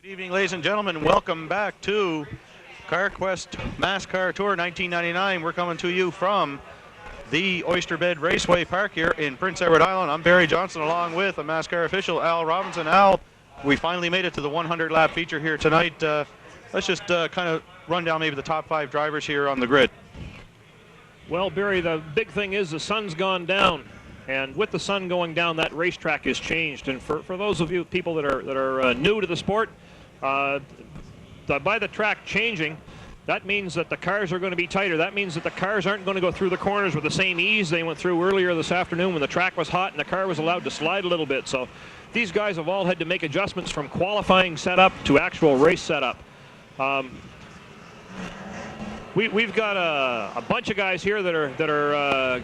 Good evening, ladies and gentlemen. Welcome back to CarQuest MASCAR Tour 1999. We're coming to you from the Oyster Bed Raceway Park here in Prince Edward Island. I'm Barry Johnson, along with a MASCAR official, Al Robinson. Al, we finally made it to the 100-lap feature here tonight. Let's just kind of run down maybe the top 5 drivers here on the grid. Well, Barry, the big thing is the sun's gone down. And with the sun going down, that racetrack has changed. And for those of you people that are new to the sport, by the track changing, that means that the cars are going to be tighter. That means that the cars aren't going to go through the corners with the same ease they went through earlier this afternoon when the track was hot and the car was allowed to slide a little bit. So these guys have all had to make adjustments from qualifying setup to actual race setup. We've got a bunch of guys here that are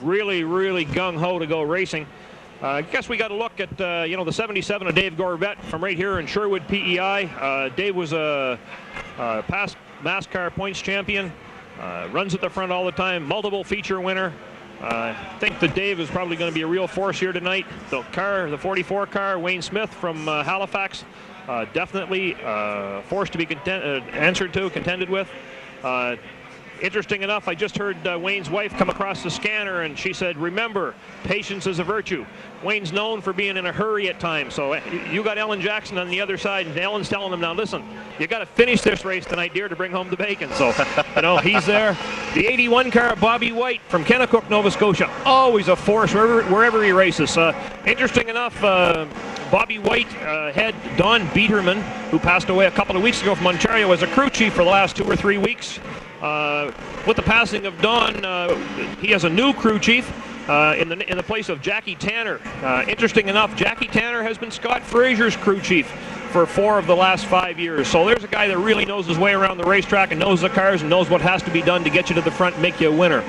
really gung-ho to go racing. I guess we got to look at the 77 of Dave Gorbett from right here in Sherwood, PEI. Dave was a past MASCAR points champion, runs at the front all the time, multiple feature winner. I think that Dave is probably going to be a real force here tonight. The 44 car, Wayne Smith from Halifax, definitely forced to be contended with. Interesting enough, I just heard Wayne's wife come across the scanner and she said, remember, patience is a virtue. Wayne's known for being in a hurry at times. So you got Ellen Jackson on the other side, and Ellen's telling him, now listen, you got to finish this race tonight, dear, to bring home the bacon. So, he's there. The 81 car, Bobby White from Kennecook, Nova Scotia, always a force wherever he races. Interesting enough, Bobby White had Don Beaterman, who passed away a couple of weeks ago from Ontario, as a crew chief for the last 2 or 3 weeks. With the passing of Don, he has a new crew chief in the place of Jackie Tanner. Interesting enough, Jackie Tanner has been Scott Frazier's crew chief for 4 of the last 5 years. So there's a guy that really knows his way around the racetrack and knows the cars and knows what has to be done to get you to the front and make you a winner.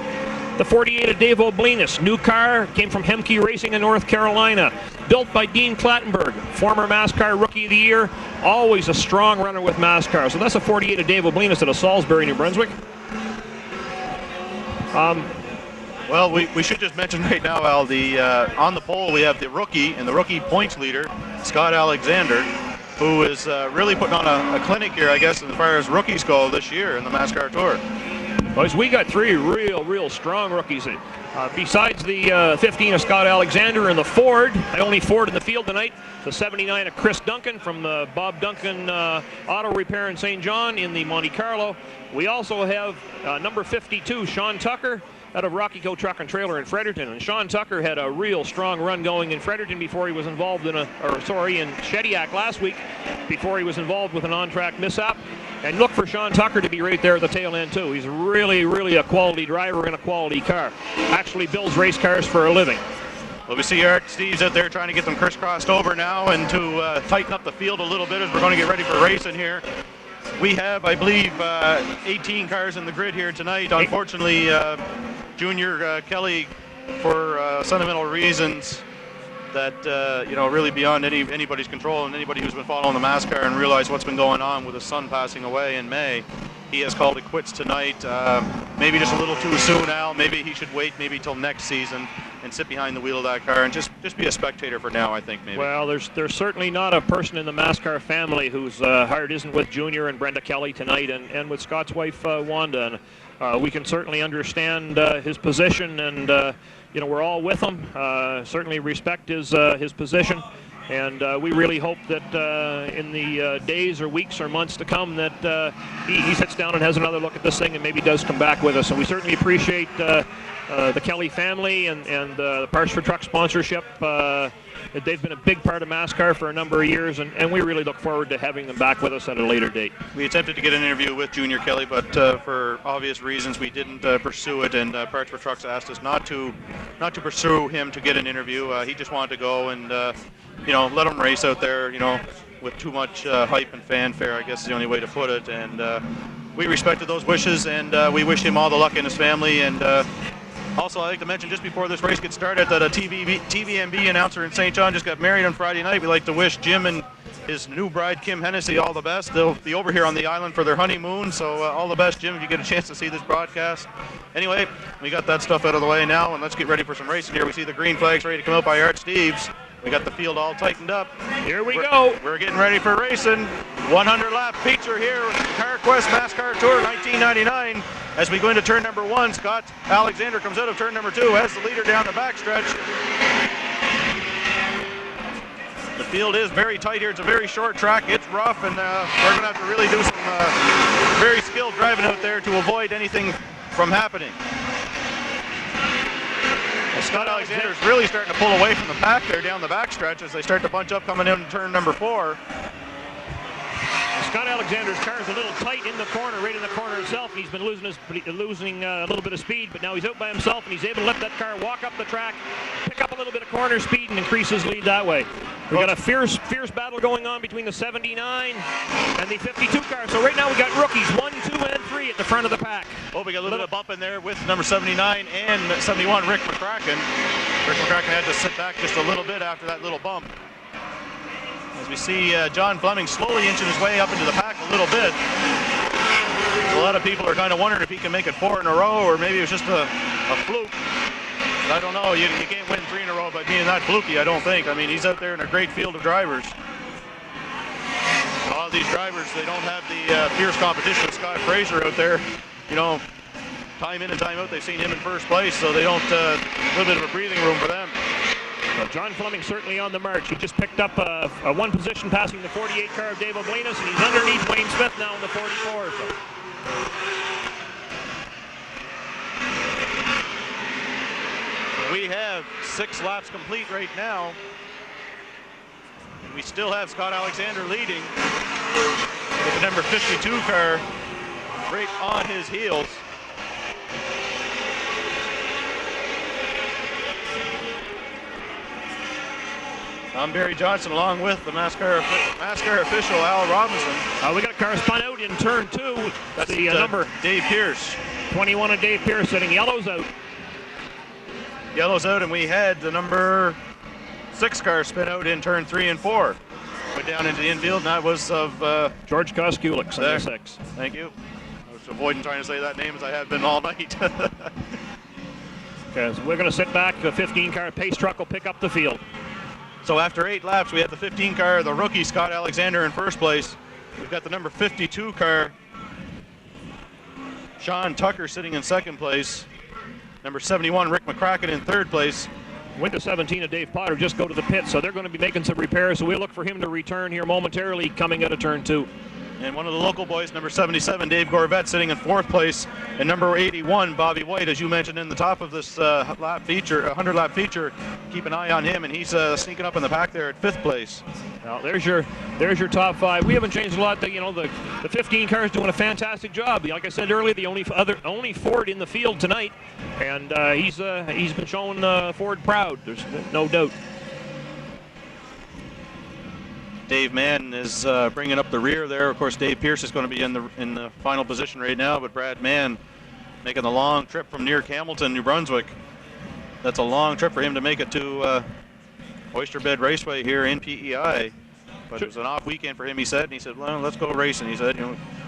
The 48 of Dave Oblinus, new car, came from Hemke Racing in North Carolina. Built by Dean Clattenburg, former MASCAR Rookie of the Year, always a strong runner with MASCAR. So that's a 48 of Dave Oblinus out of Salisbury, New Brunswick. Well, we should just mention right now, Al, on the pole we have the rookie and the rookie points leader, Scott Alexander, who is really putting on a clinic here, I guess, as far as rookies go this year in the MASCAR Tour. Boys, we got 3 real strong rookies. Besides the 15 of Scott Alexander and the Ford, the only Ford in the field tonight, the 79 of Chris Duncan from the Bob Duncan Auto Repair in St. John in the Monte Carlo. We also have number 52, Sean Tucker, out of Rocky Co Truck and Trailer in Fredericton. And Sean Tucker had a real strong run going in Fredericton before he was involved in in Shediac last week, before he was involved with an on-track mishap. And look for Sean Tucker to be right there at the tail end too. He's really a quality driver in a quality car. Actually builds race cars for a living. Well, we see Art Steves out there trying to get them crisscrossed over now and to tighten up the field a little bit as we're going to get ready for racing here. We have, I believe, 18 cars in the grid here tonight. Unfortunately, Junior Kelly, for sentimental reasons that really beyond anybody's control, and anybody who's been following the MASCAR and realized what's been going on with his son passing away in May, he has called it quits tonight. Maybe just a little too soon, Al. Maybe he should wait maybe till next season and sit behind the wheel of that car and just be a spectator for now, I think, maybe. Well, there's certainly not a person in the MASCAR family whose heart isn't with Junior and Brenda Kelly tonight and with Scott's wife, Wanda. And we can certainly understand his position, and we're all with him. Certainly respect his position, and we really hope that in the days or weeks or months to come that he sits down and has another look at this thing and maybe does come back with us. And we certainly appreciate the Kelly family and the Parts for Truck sponsorship. They've been a big part of MASCAR for a number of years, and we really look forward to having them back with us at a later date. We attempted to get an interview with Junior Kelly, but for obvious reasons we didn't pursue it, and Parts for Trucks asked us not to pursue him to get an interview. He just wanted to go and let him race out there, with too much hype and fanfare, I guess is the only way to put it. And we respected those wishes, and we wish him all the luck in his family. And also, I'd like to mention just before this race gets started that a TVMB announcer in St. John just got married on Friday night. We'd like to wish Jim and his new bride, Kim Hennessy, all the best. They'll be over here on the island for their honeymoon, so all the best, Jim, if you get a chance to see this broadcast. Anyway, we got that stuff out of the way now, and let's get ready for some racing here. We see the green flags ready to come out by Art Steves. We got the field all tightened up. Here we go. We're getting ready for racing. 100-lap feature here with CarQuest MASCAR Tour 1999. As we go into turn number 1, Scott Alexander comes out of turn number 2 as the leader down the backstretch. The field is very tight here. It's a very short track. It's rough, and we're going to have to really do some very skilled driving out there to avoid anything from happening. Scott Alexander is really starting to pull away from the pack there down the backstretch as they start to bunch up coming in turn number 4. Scott Alexander's car is a little tight in the corner, right in the corner itself, and he's been losing a little bit of speed, but now he's out by himself, and he's able to let that car walk up the track, pick up a little bit of corner speed, and increase his lead that way. We've got a fierce battle going on between the 79 and the 52 car. So right now we got rookies 1, 2, and 3 at the front of the pack. Oh, we got a little bit of bump in there with number 79 and 71, Rick McCracken. Rick McCracken had to sit back just a little bit after that little bump. As we see John Fleming slowly inching his way up into the pack a little bit. A lot of people are kind of wondering if he can make it 4 in a row, or maybe it was just a fluke. But I don't know. You can't win 3 in a row by being that fluky, I don't think. I mean, he's out there in a great field of drivers. A lot of these drivers, they don't have the fierce competition. Scott Fraser out there, you know, time in and time out, they've seen him in first place, so they don't, a little bit of a breathing room for them. Well, John Fleming certainly on the march. He just picked up a 1 position passing the 48 car of Dave Oblinus, and he's underneath Wayne Smith now in the 44. So. We have 6 laps complete right now. We still have Scott Alexander leading with the number 52 car right on his heels. I'm Barry Johnson along with the MASCAR official Al Robinson. We got a car spun out in turn 2. That's the number Dave Pierce. 21 of Dave Pierce setting yellows out. Yellows out, and we had the number 6 car spin out in turn 3 and 4. Went down into the infield, and that was of George Koskulik, number 6. Thank you. I was avoiding trying to say that name as I have been all night. Okay, so we're going to sit back. The 15 car pace truck will pick up the field. So after 8 laps, we have the 15 car, the rookie Scott Alexander in first place. We've got the number 52 car, Sean Tucker, sitting in second place. Number 71, Rick McCracken, in third place. Winter 17 of Dave Potter just go to the pit, so they're going to be making some repairs, so we'll look for him to return here momentarily coming out of turn 2. And one of the local boys, number 77, Dave Gorvette, sitting in fourth place. And number 81, Bobby White, as you mentioned in the top of this lap feature, 100-lap feature. Keep an eye on him, and he's sneaking up in the pack there at fifth place. Well, there's your top 5. We haven't changed a lot. The 15 car is doing a fantastic job. Like I said earlier, the only Ford in the field tonight, and he's been showing Ford proud. There's no doubt. Dave Mann is bringing up the rear there. Of course, Dave Pierce is going to be in the final position right now, but Brad Mann making the long trip from near Campbellton, New Brunswick. That's a long trip for him to make it to Oyster Bed Raceway here in PEI. But it was an off weekend for him, he said. And he said, well, let's go racing. He said,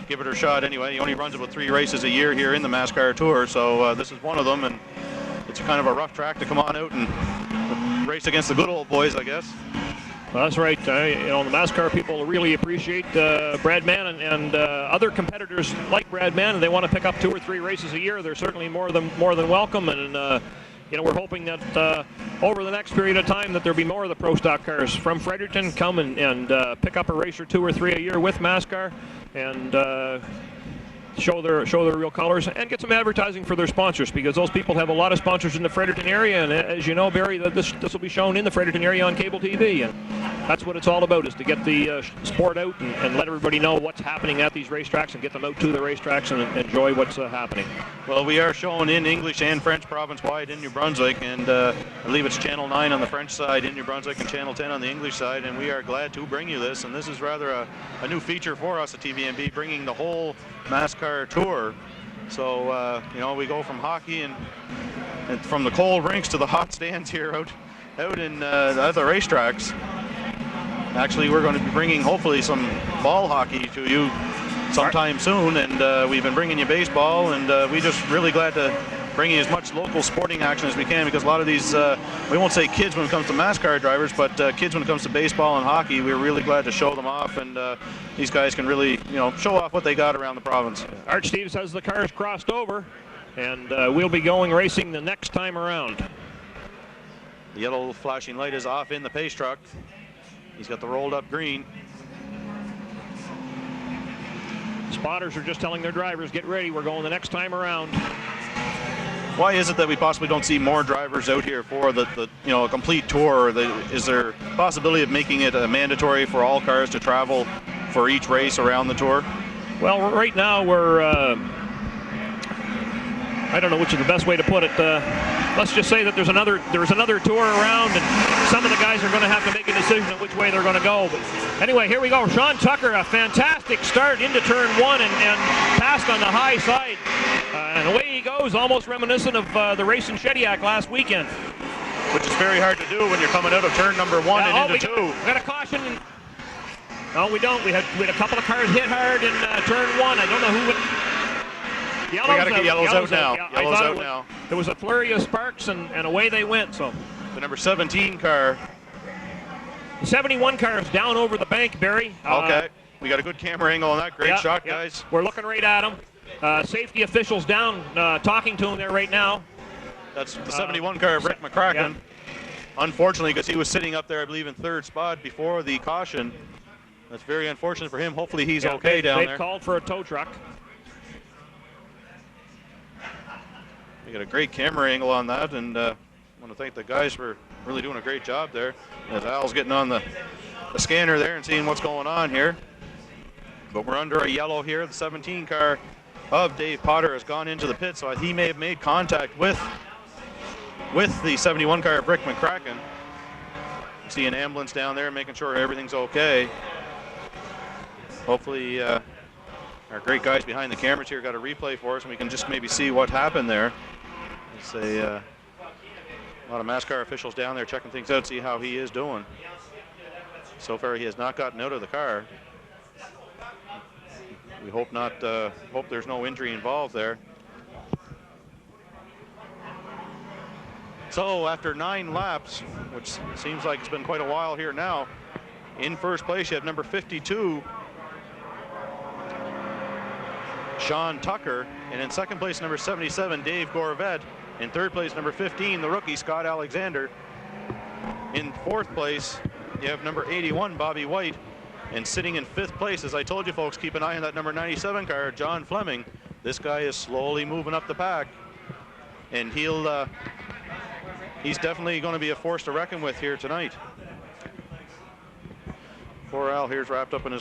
give it a shot anyway. He only runs about 3 races a year here in the MASCAR Tour, so this is one of them. And it's kind of a rough track to come on out and race against the good old boys, I guess. Well, that's right. The MASCAR people really appreciate Brad Mann and other competitors like Brad Mann, and they want to pick up 2 or 3 races a year. They're certainly more than welcome, and we're hoping that over the next period of time that there'll be more of the Pro Stock cars from Fredericton come and pick up a race or 2 or 3 a year with MASCAR and show their real colors and get some advertising for their sponsors, because those people have a lot of sponsors in the Fredericton area, and as you know, Barry, this will be shown in the Fredericton area on cable TV, and that's what it's all about, is to get the sport out and let everybody know what's happening at these racetracks and get them out to the racetracks and enjoy what's happening. Well, we are shown in English and French province-wide in New Brunswick, and I believe it's Channel 9 on the French side in New Brunswick and Channel 10 on the English side, and we are glad to bring you this, and this is rather a new feature for us at TVMB, bringing the whole MASCAR Tour. So we go from hockey and from the cold rinks to the hot stands here out in the other racetracks. Actually, we're going to be bringing hopefully some ball hockey to you sometime soon, and we've been bringing you baseball, and we just really glad to bringing as much local sporting action as we can, because a lot of these, we won't say kids when it comes to MASCAR drivers, but kids when it comes to baseball and hockey, we're really glad to show them off, and these guys can really, show off what they got around the province. Art Steve says the car's crossed over, and we'll be going racing the next time around. The yellow flashing light is off in the pace truck. He's got the rolled up green. Spotters are just telling their drivers, get ready, we're going the next time around. Why is it that we possibly don't see more drivers out here for the a complete tour? Is there a possibility of making it mandatory for all cars to travel for each race around the tour? Well, right now we're, I don't know which is the best way to put it. Let's just say that there's another tour around, and some of the guys are going to have to make a decision on which way they're going to go. But anyway, here we go. Sean Tucker, a fantastic start into turn one and passed on the high side. And away he goes, almost reminiscent of the race in Shediac last weekend. Which is very hard to do when you're coming out of turn number one and into two. We got a caution. No, we don't. We had a couple of cars hit hard in turn one. I don't know who would. We got to get yellows out now. Yeah, yellows out now. There was a flurry of sparks, and away they went. So the number 17 car. The 71 car is down over the bank, Barry. Okay. We got a good camera angle on that. Great shot, guys. We're looking right at him. Safety officials down talking to him there right now. That's the 71 car of Rick McCracken. Unfortunately, because he was sitting up there, I believe, in third spot before the caution. That's very unfortunate for him. Hopefully he's okay down there. They've called for a tow truck. We got a great camera angle on that, and I want to thank the guys for really doing a great job there. As Al's getting on the scanner there and seeing what's going on here. But we're under a yellow here. The 17 car of Dave Potter has gone into the pit, so he may have made contact with the 71 car of Rick McCracken. You see an ambulance down there making sure everything's okay. Hopefully our great guys behind the cameras here got a replay for us, and we can just maybe see what happened there. It's a lot of MASCAR officials down there checking things out, see how he is doing. So far he has not gotten out of the car. We hope not. Hope there's no injury involved there. So after 9 laps, which seems like it's been quite a while here now, in first place you have number 52, Sean Tucker, and in second place number 77, Dave Gorvet. In third place number 15, the rookie Scott Alexander. In fourth place you have number 81, Bobby White. And sitting in fifth place, as I told you folks, keep an eye on that number 97 car, John Fleming. This guy is slowly moving up the pack, and he's definitely going to be a force to reckon with here tonight. Poor Al here's wrapped up in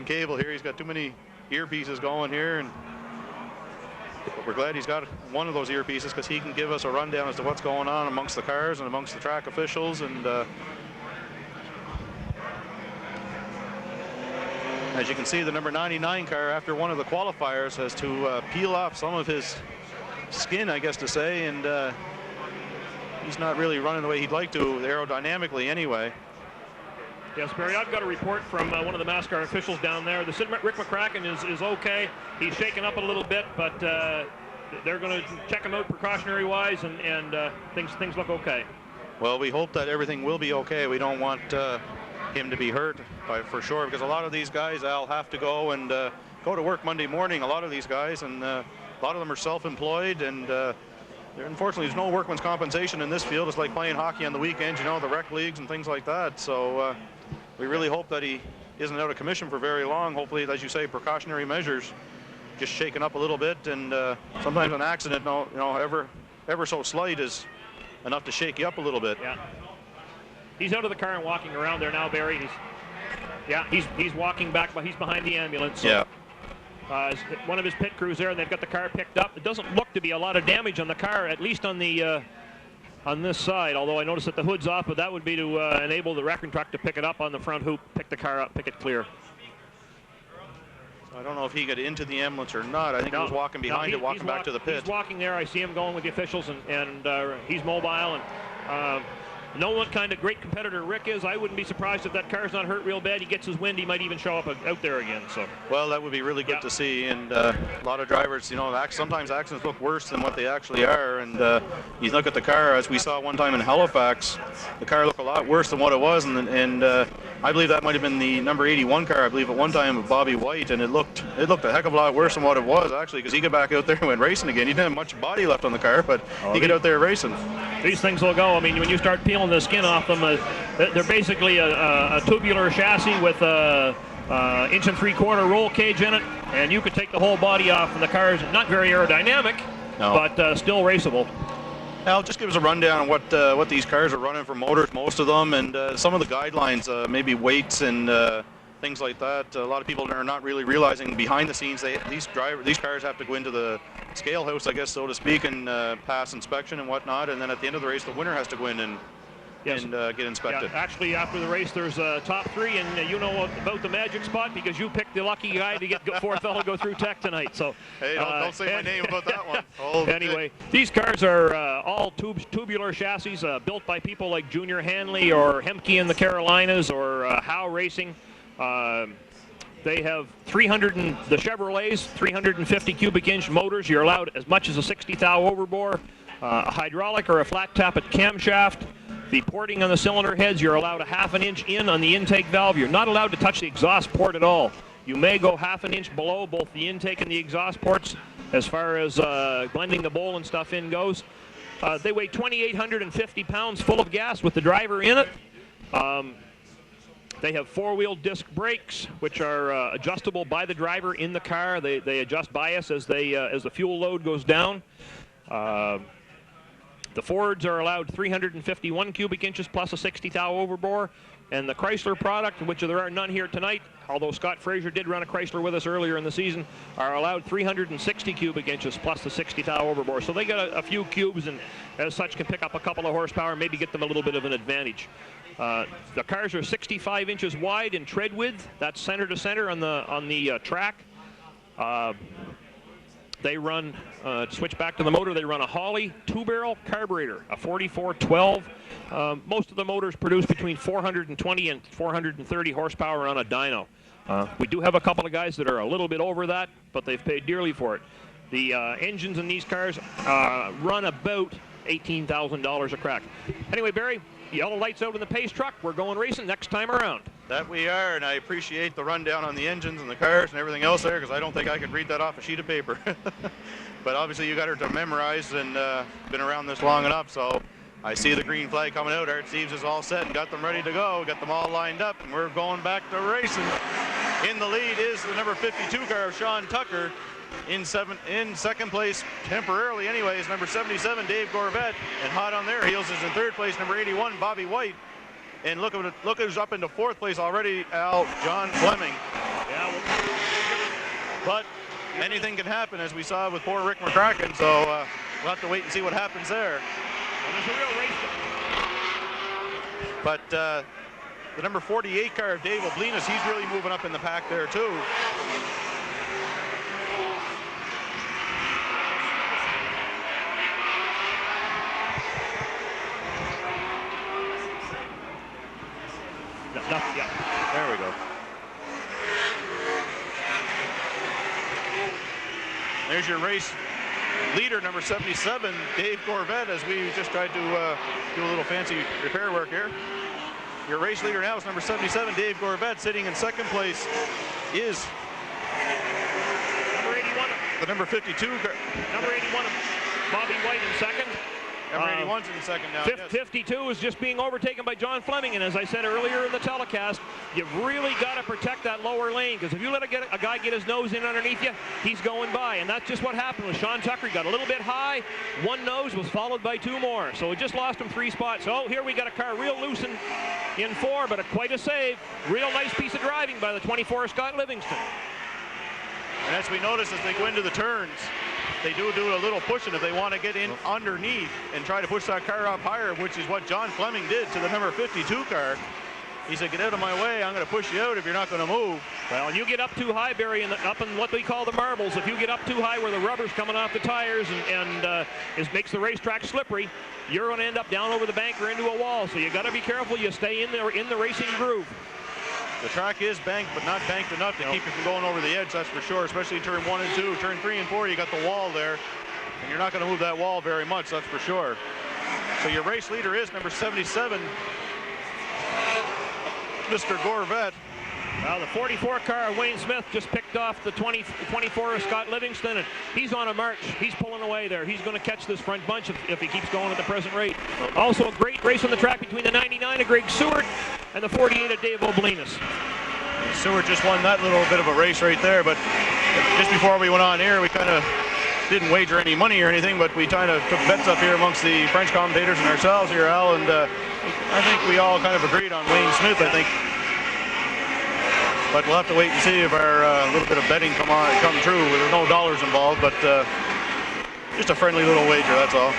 cable here. He's got too many earpieces going here, and but we're glad he's got one of those earpieces, because he can give us a rundown as to what's going on amongst the cars and amongst the track officials. And as you can see, the number 99 car, after one of the qualifiers, has to peel off some of his skin, I guess to say, and he's not really running the way he'd like to aerodynamically anyway. Yes, Barry, I've got a report from one of the MASCAR officials down there. The Rick McCracken is okay. He's shaken up a little bit, but they're going to check him out precautionary-wise, and things look okay. Well, we hope that everything will be okay. We don't want him to be hurt, for sure, because a lot of these guys, Al, have to go and go to work Monday morning, a lot of these guys, and a lot of them are self-employed, and unfortunately there's no workman's compensation in this field. It's like playing hockey on the weekends, the rec leagues and things like that. So we really hope that he isn't out of commission for very long. Hopefully, as you say, precautionary measures, just shaken up a little bit, and sometimes an accident, ever so slight, is enough to shake you up a little bit. Yeah. He's out of the car and walking around there now, Barry. He's walking back, but he's behind the ambulance. So, one of his pit crews there, and they've got the car picked up. It doesn't look to be a lot of damage on the car, at least on the on this side, although I noticed that the hood's off, but that would be to enable the wrecking truck to pick it up on the front hoop, pick the car up, pick it clear. I don't know if he got into the ambulance or not. I think he was walking behind it, walking back to the pit. He's walking there. I see him going with the officials, and he's mobile. And knowing what kind of great competitor Rick is, I wouldn't be surprised if that car's not hurt real bad. He gets his wind, he might even show up out there again. So. Well, that would be really good to see. And a lot of drivers, you know, sometimes accidents look worse than what they actually are. And you look at the car, as we saw one time in Halifax, the car looked a lot worse than what it was. And I believe that might have been the number 81 car, I believe, at one time of Bobby White. And it looked a heck of a lot worse than what it was, actually, because he got back out there and went racing again. He didn't have much body left on the car, but he got out there racing. These things will go. I mean, when you start peeling the skin off them, they're basically a tubular chassis with a 1 3/4 roll cage in it, and you could take the whole body off, and the car is not very aerodynamic, but still raceable. Al, just give us a rundown on what these cars are running for motors, most of them, and some of the guidelines, maybe weights and things like that. A lot of people are not really realizing behind the scenes these cars have to go into the scale house, I guess, so to speak, and pass inspection and whatnot, and then at the end of the race, the winner has to go in and get inspected. Yeah, actually, after the race, there's a top 3, and you know about the magic spot because you picked the lucky guy to get fourth fellow go through tech tonight. So hey, don't say my name about that one. Anyway, these cars are all tubular chassis built by people like Junior Hanley or Hemke in the Carolinas or Howe Racing. They have the Chevrolets, 350 cubic inch motors. You're allowed as much as a 60 thou overbore, a hydraulic or a flat tappet camshaft. The porting on the cylinder heads, you're allowed a 1/2 inch in on the intake valve. You're not allowed to touch the exhaust port at all. You may go 1/2 inch below both the intake and the exhaust ports as far as blending the bowl and stuff in goes. They weigh 2,850 pounds full of gas with the driver in it. They have 4-wheel disc brakes, which are adjustable by the driver in the car. They adjust bias as the fuel load goes down. The Fords are allowed 351 cubic inches plus a 60 thou overbore, and the Chrysler product, which there are none here tonight, although Scott Fraser did run a Chrysler with us earlier in the season, are allowed 360 cubic inches plus the 60 thou overbore. So they got a few cubes, and as such can pick up a couple of horsepower, maybe get them a little bit of an advantage. The cars are 65 inches wide in tread width. That's center to center on the track. They run, to switch back to the motor, they run a Holley 2-barrel carburetor, a 4412. Most of the motors produce between 420 and 430 horsepower on a dyno. We do have a couple of guys that are a little bit over that, but they've paid dearly for it. The engines in these cars run about $18,000 a crack. Anyway, Barry, yellow lights out in the pace truck. We're going racing next time around. That we are, and I appreciate the rundown on the engines and the cars and everything else there, because I don't think I could read that off a sheet of paper. But obviously you got her to memorize, and been around this long enough, so I see the green flag coming out. Art Steves is all set and got them ready to go. Got them all lined up, and we're going back to racing. In the lead is the number 52 car of Sean Tucker. In second place, temporarily anyways, number 77, Dave Gorvette. And hot on their heels is in third place, number 81, Bobby White. And look who's up into fourth place already, Al, John Fleming. Yeah, but anything can happen, as we saw with poor Rick McCracken, so we'll have to wait and see what happens there. Well, there's a real race. But the number 48 car of Dave Oblinas, he's really moving up in the pack there too. Yeah. There we go. There's your race leader, number 77, Dave Gorvette, as we just tried to do a little fancy repair work here. Your race leader now is number 77, Dave Gorvette. Sitting in second place is number 81. The number 52. Number 81, Bobby White in second. Number 81's in second now. 52 is just being overtaken by John Fleming, and as I said earlier in the telecast, you've really got to protect that lower lane, because if you let a guy get his nose in underneath you, he's going by, and that's just what happened with Sean Tucker. He got a little bit high, one nose was followed by two more, so it just lost him 3 spots. Oh, here we got a car real loose in 4, but quite a save. Real nice piece of driving by the 24 Scott Livingston. And as we notice, as they go into the turns, they do a little pushing if they want to get in underneath and try to push that car up higher, which is what John Fleming did to the number 52 car. He said, get out of my way. I'm going to push you out if you're not going to move. Well, you get up too high, Barry, up in what we call the marbles. If you get up too high where the rubber's coming off the tires and makes the racetrack slippery, you're going to end up down over the bank or into a wall. So you got to be careful. You stay in there in the racing groove. The track is banked, but not banked enough to keep you from going over the edge, that's for sure, especially turn 1 and 2. Turn 3 and 4, you got the wall there, and you're not going to move that wall very much, that's for sure. So your race leader is number 77, Mr. Gorvette. Well, the 44 car, Wayne Smith, just picked off the 24 of Scott Livingston, and he's on a march. He's pulling away there. He's going to catch this front bunch if he keeps going at the present rate. Also, a great race on the track between the 99 of Greg Seward and the 48 of Dave Oblinus. Seward just won that little bit of a race right there, but just before we went on here, we kind of didn't wager any money or anything, but we kind of took bets up here amongst the French commentators and ourselves here, Al, and I think we all kind of agreed on Wayne Smith, I think. But we'll have to wait and see if our little bit of betting come true. There's no dollars involved, but just a friendly little wager, that's all.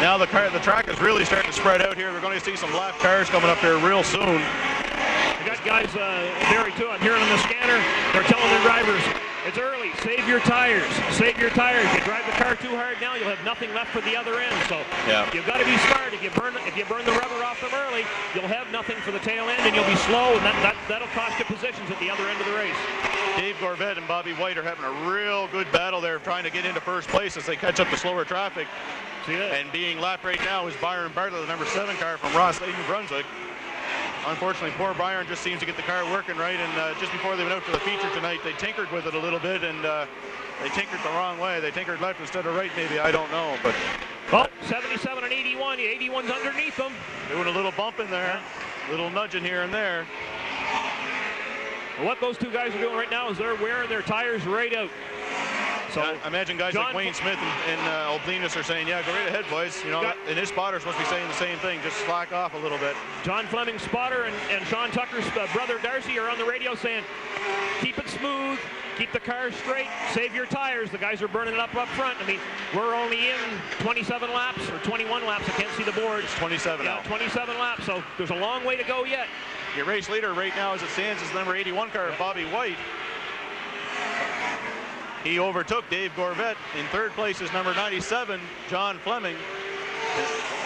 Now the track is really starting to spread out here. We're going to see some lap cars coming up here real soon. We got guys, Barry, too. I'm hearing on the scanner, they're telling their drivers, it's early, save your tires, save your tires. You drive the car too hard now, you'll have nothing left for the other end. So you've got to be smart. If you burn the rubber off them early, you'll have nothing for the tail end, and you'll be slow, and that'll cost you positions at the other end of the race. Dave Gorvette and Bobby White are having a real good battle there, trying to get into first place as they catch up to slower traffic. And being lapped right now is Byron Bartlett, the number 7 car from Ross Lake, New Brunswick. Unfortunately, poor Byron just seems to get the car working right, and just before they went out for the feature tonight, they tinkered with it a little bit, and they tinkered the wrong way. They tinkered left instead of right, maybe, I don't know. But well, 77 and 81, the 81's underneath them. Doing a little bump in there, little nudging here and there. Well, what those two guys are doing right now is they're wearing their tires right out. So I imagine guys like Wayne Smith and Oblinus are saying, yeah, go right ahead, boys. You know, and his spotter's supposed to be saying the same thing, just slack off a little bit. John Fleming's spotter and Sean Tucker's brother Darcy are on the radio saying, keep it smooth, keep the car straight, save your tires. The guys are burning it up front. I mean, we're only in 27 laps or 21 laps. I can't see the board. It's 27 now. 27 laps, so there's a long way to go yet. Your race leader right now as it stands is the number 81 car, Bobby White. He overtook Dave Gorvette. In third place is number 97, John Fleming.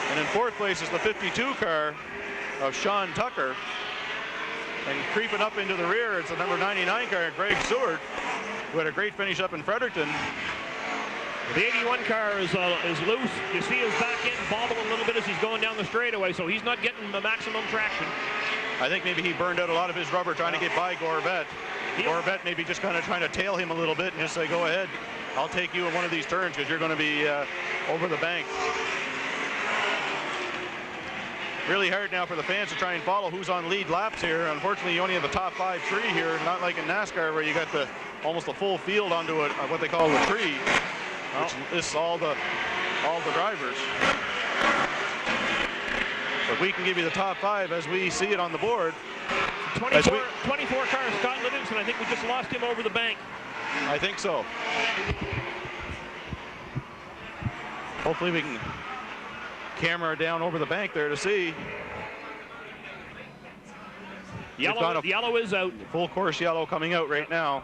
And in fourth place is the 52 car of Sean Tucker. And creeping up into the rear, it's the number 99 car, Greg Seward, who had a great finish up in Fredericton. The 81 car is loose. You see his back end bobbling a little bit as he's going down the straightaway, so he's not getting the maximum traction. I think maybe he burned out a lot of his rubber trying to get by Gorvette. Gorvette maybe just kind of trying to tail him a little bit and just say, go ahead, I'll take you in one of these turns because you're going to be over the bank. Really hard now for the fans to try and follow who's on lead laps here. Unfortunately, you only have the top 5 tree here, not like in NASCAR where you got almost the full field onto what they call the tree. Which is all the drivers. But we can give you the top 5 as we see it on the board. 24 car, Scott Livingston. I think we just lost him over the bank. I think so. Hopefully we can camera down over the bank there to see. Yellow is out. Full course yellow coming out right now.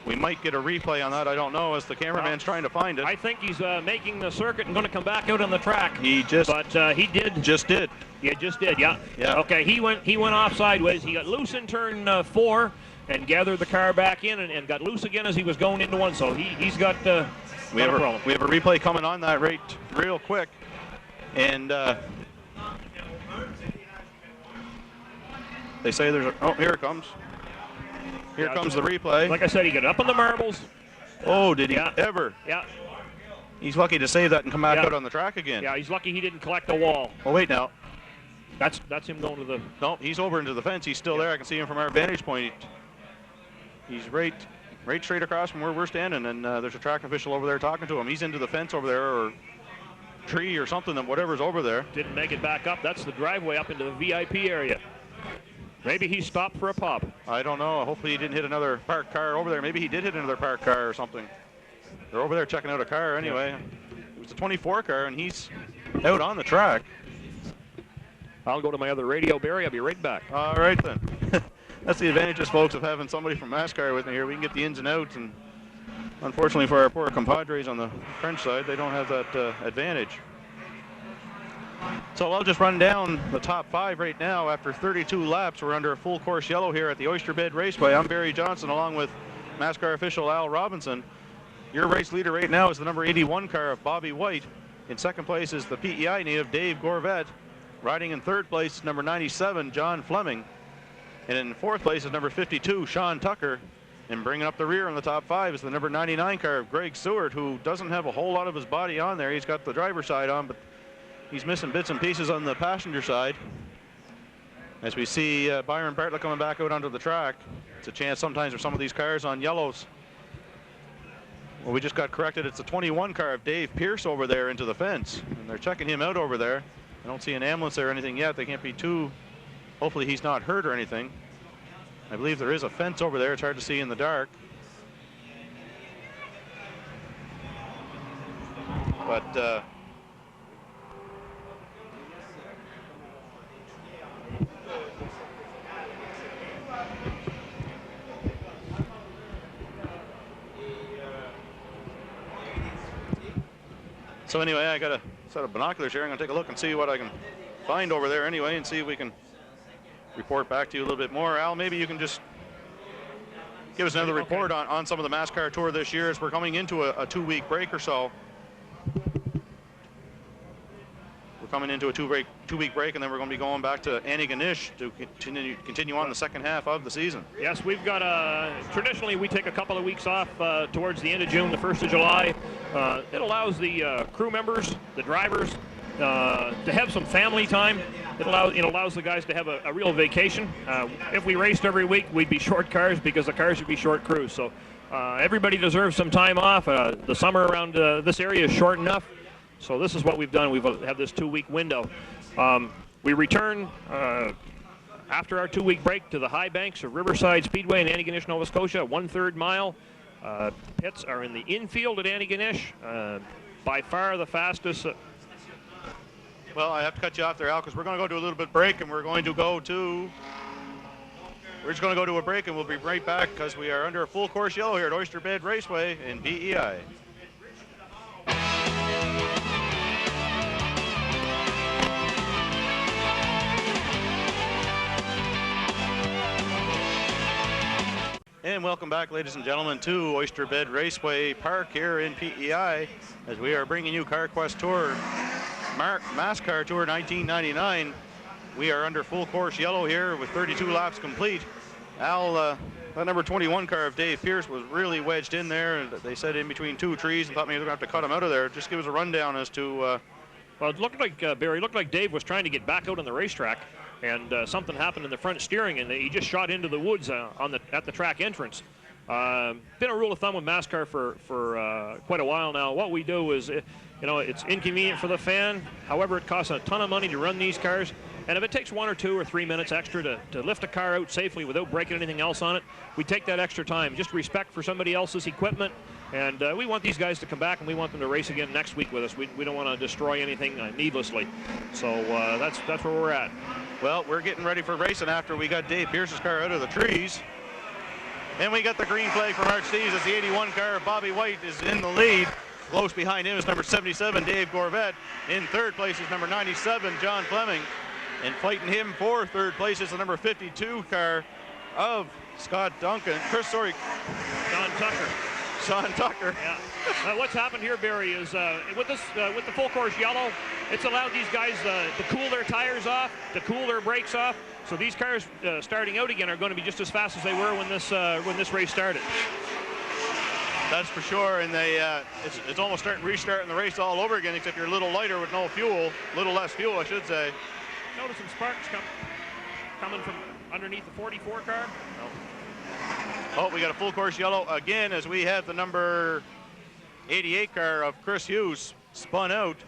We might get a replay on that, I don't know, as the cameraman's trying to find it. I think he's making the circuit and going to come back out on the track. He did. Yeah, just did, yeah. Okay, he went off sideways. He got loose in turn 4 and gathered the car back in and got loose again as he was going into one. So he's got we have a replay coming on that real quick. And they say there's here it comes. Here comes the replay. Like I said, he got up on the marbles. Oh, did he ever? Yeah. He's lucky to save that and come back out on the track again. Yeah, he's lucky he didn't collect the wall. Oh, wait now. That's him going to the... No, he's over into the fence. He's still there. I can see him from our vantage point. He's right straight across from where we're standing, and there's a track official over there talking to him. He's into the fence over there, or tree or something, whatever's over there. Didn't make it back up. That's the driveway up into the VIP area. Maybe he stopped for a pop. I don't know. Hopefully he didn't hit another parked car over there. Maybe he did hit another parked car or something. They're over there checking out a car anyway. It was a 24 car, and he's out on the track. I'll go to my other radio, Barry. I'll be right back. All right, then. That's the advantages, folks, of having somebody from MASCAR with me here. We can get the ins and outs, and unfortunately for our poor compadres on the French side, they don't have that advantage. So I'll just run down the top 5 right now. After 32 laps, we're under a full course yellow here at the Oyster Bed Raceway. I'm Barry Johnson, along with MASCAR official Al Robinson. Your race leader right now is the number 81 car of Bobby White. In second place is the PEI native Dave Gorvette. Riding in third place is number 97, John Fleming. And in fourth place is number 52, Sean Tucker. And bringing up the rear in the top 5 is the number 99 car of Greg Seward, who doesn't have a whole lot of his body on there. He's got the driver's side on, but he's missing bits and pieces on the passenger side. As we see Byron Bartlett coming back out onto the track. It's a chance sometimes for some of these cars on yellows. Well, we just got corrected. It's the 21 car of Dave Pierce over there into the fence. And they're checking him out over there. I don't see an ambulance there or anything yet. They can't be too... Hopefully he's not hurt or anything. I believe there is a fence over there. It's hard to see in the dark. But... So anyway, I got a set of binoculars here. I'm going to take a look and see what I can find over there anyway, and see if we can report back to you a little bit more. Al, maybe you can just give us another report on some of the MASCAR Tour this year, as we're coming into a 2-week break or so. We're coming into a two-week break, and then we're going to be going back to Antigonish to continue on the second half of the season. Yes, we've got traditionally we take a couple of weeks off towards the end of June, the 1st of July. It allows the crew members, the drivers, to have some family time. It allows the guys to have a real vacation. If we raced every week, we'd be short cars because the cars would be short crews. So everybody deserves some time off. The summer around this area is short enough. So this is what we've done. We've have this 2-week window. We return after our 2-week break to the high banks of Riverside Speedway in Antigonish, Nova Scotia, 1/3 mile. Pits are in the infield at Antigonish. By far the fastest. Well, I have to cut you off there, Al, because we're going to go to a little bit break, and we're just going to go to a break, and we'll be right back because we are under a full course yellow here at Oyster Bed Raceway in BEI. And welcome back, ladies and gentlemen, to Oyster Bed Raceway Park here in PEI, as we are bringing you CarQuest Tour, MASCAR Tour 1999. We are under full course yellow here with 32 laps complete. Al, that number 21 car of Dave Pierce was really wedged in there, and they said in between 2 trees, and thought maybe they're going to have to cut him out of there. Just give us a rundown as to... Well, it looked like, Barry, it looked like Dave was trying to get back out on the racetrack, and something happened in the front steering, and he just shot into the woods at the track entrance. Been a rule of thumb with MASCAR for quite a while now. What we do is, it's inconvenient for the fan. However, it costs a ton of money to run these cars. And if it takes 1 or 2 or 3 minutes extra to lift a car out safely without breaking anything else on it, we take that extra time. Just respect for somebody else's equipment. And we want these guys to come back, and we want them to race again next week with us. We don't want to destroy anything needlessly. So that's where we're at. Well, we're getting ready for racing after we got Dave Pierce's car out of the trees. And we got the green flag from Art Steves as the 81 car of Bobby White is in the lead. Close behind him is number 77, Dave Gorvette. In third place is number 97, John Fleming. And fighting him for third place is the number 52 car of Scott Duncan. Sean Tucker. Yeah. What's happened here, Barry, is with the full course yellow, it's allowed these guys to cool their tires off, to cool their brakes off. So these cars starting out again are going to be just as fast as they were when this race started. That's for sure, and it's almost restarting the race all over again, except you're a little lighter with no fuel, a little less fuel, I should say. Notice some sparks coming from underneath the 44 car. No. Oh, we got a full course yellow again as we have the number 88 car of Chris Hughes spun out.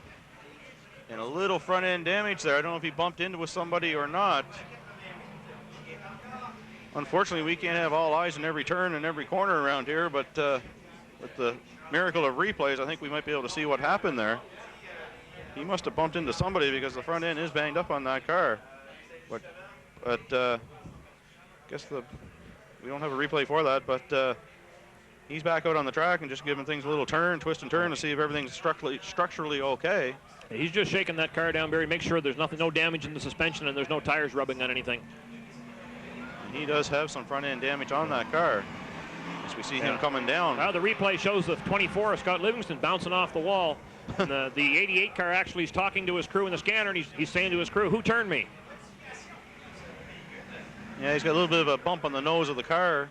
And a little front end damage there. I don't know if he bumped into somebody or not. Unfortunately, we can't have all eyes in every turn and every corner around here, but with the miracle of replays, I think we might be able to see what happened there. he must have bumped into somebody because the front end is banged up on that car. But guess we don't have a replay for that, but he's back out on the track and just giving things a little twist and turn to see if everything's structurally okay. He's just shaking that car down, Barry, make sure there's no damage in the suspension and there's no tires rubbing on anything. And he does have some front end damage on that car as we see him coming down. Well, the replay shows the 24, Scott Livingston, bouncing off the wall. And the 88 car actually is talking to his crew in the scanner, and he's saying to his crew, "Who turned me?" Yeah, he's got a little bit of a bump on the nose of the car.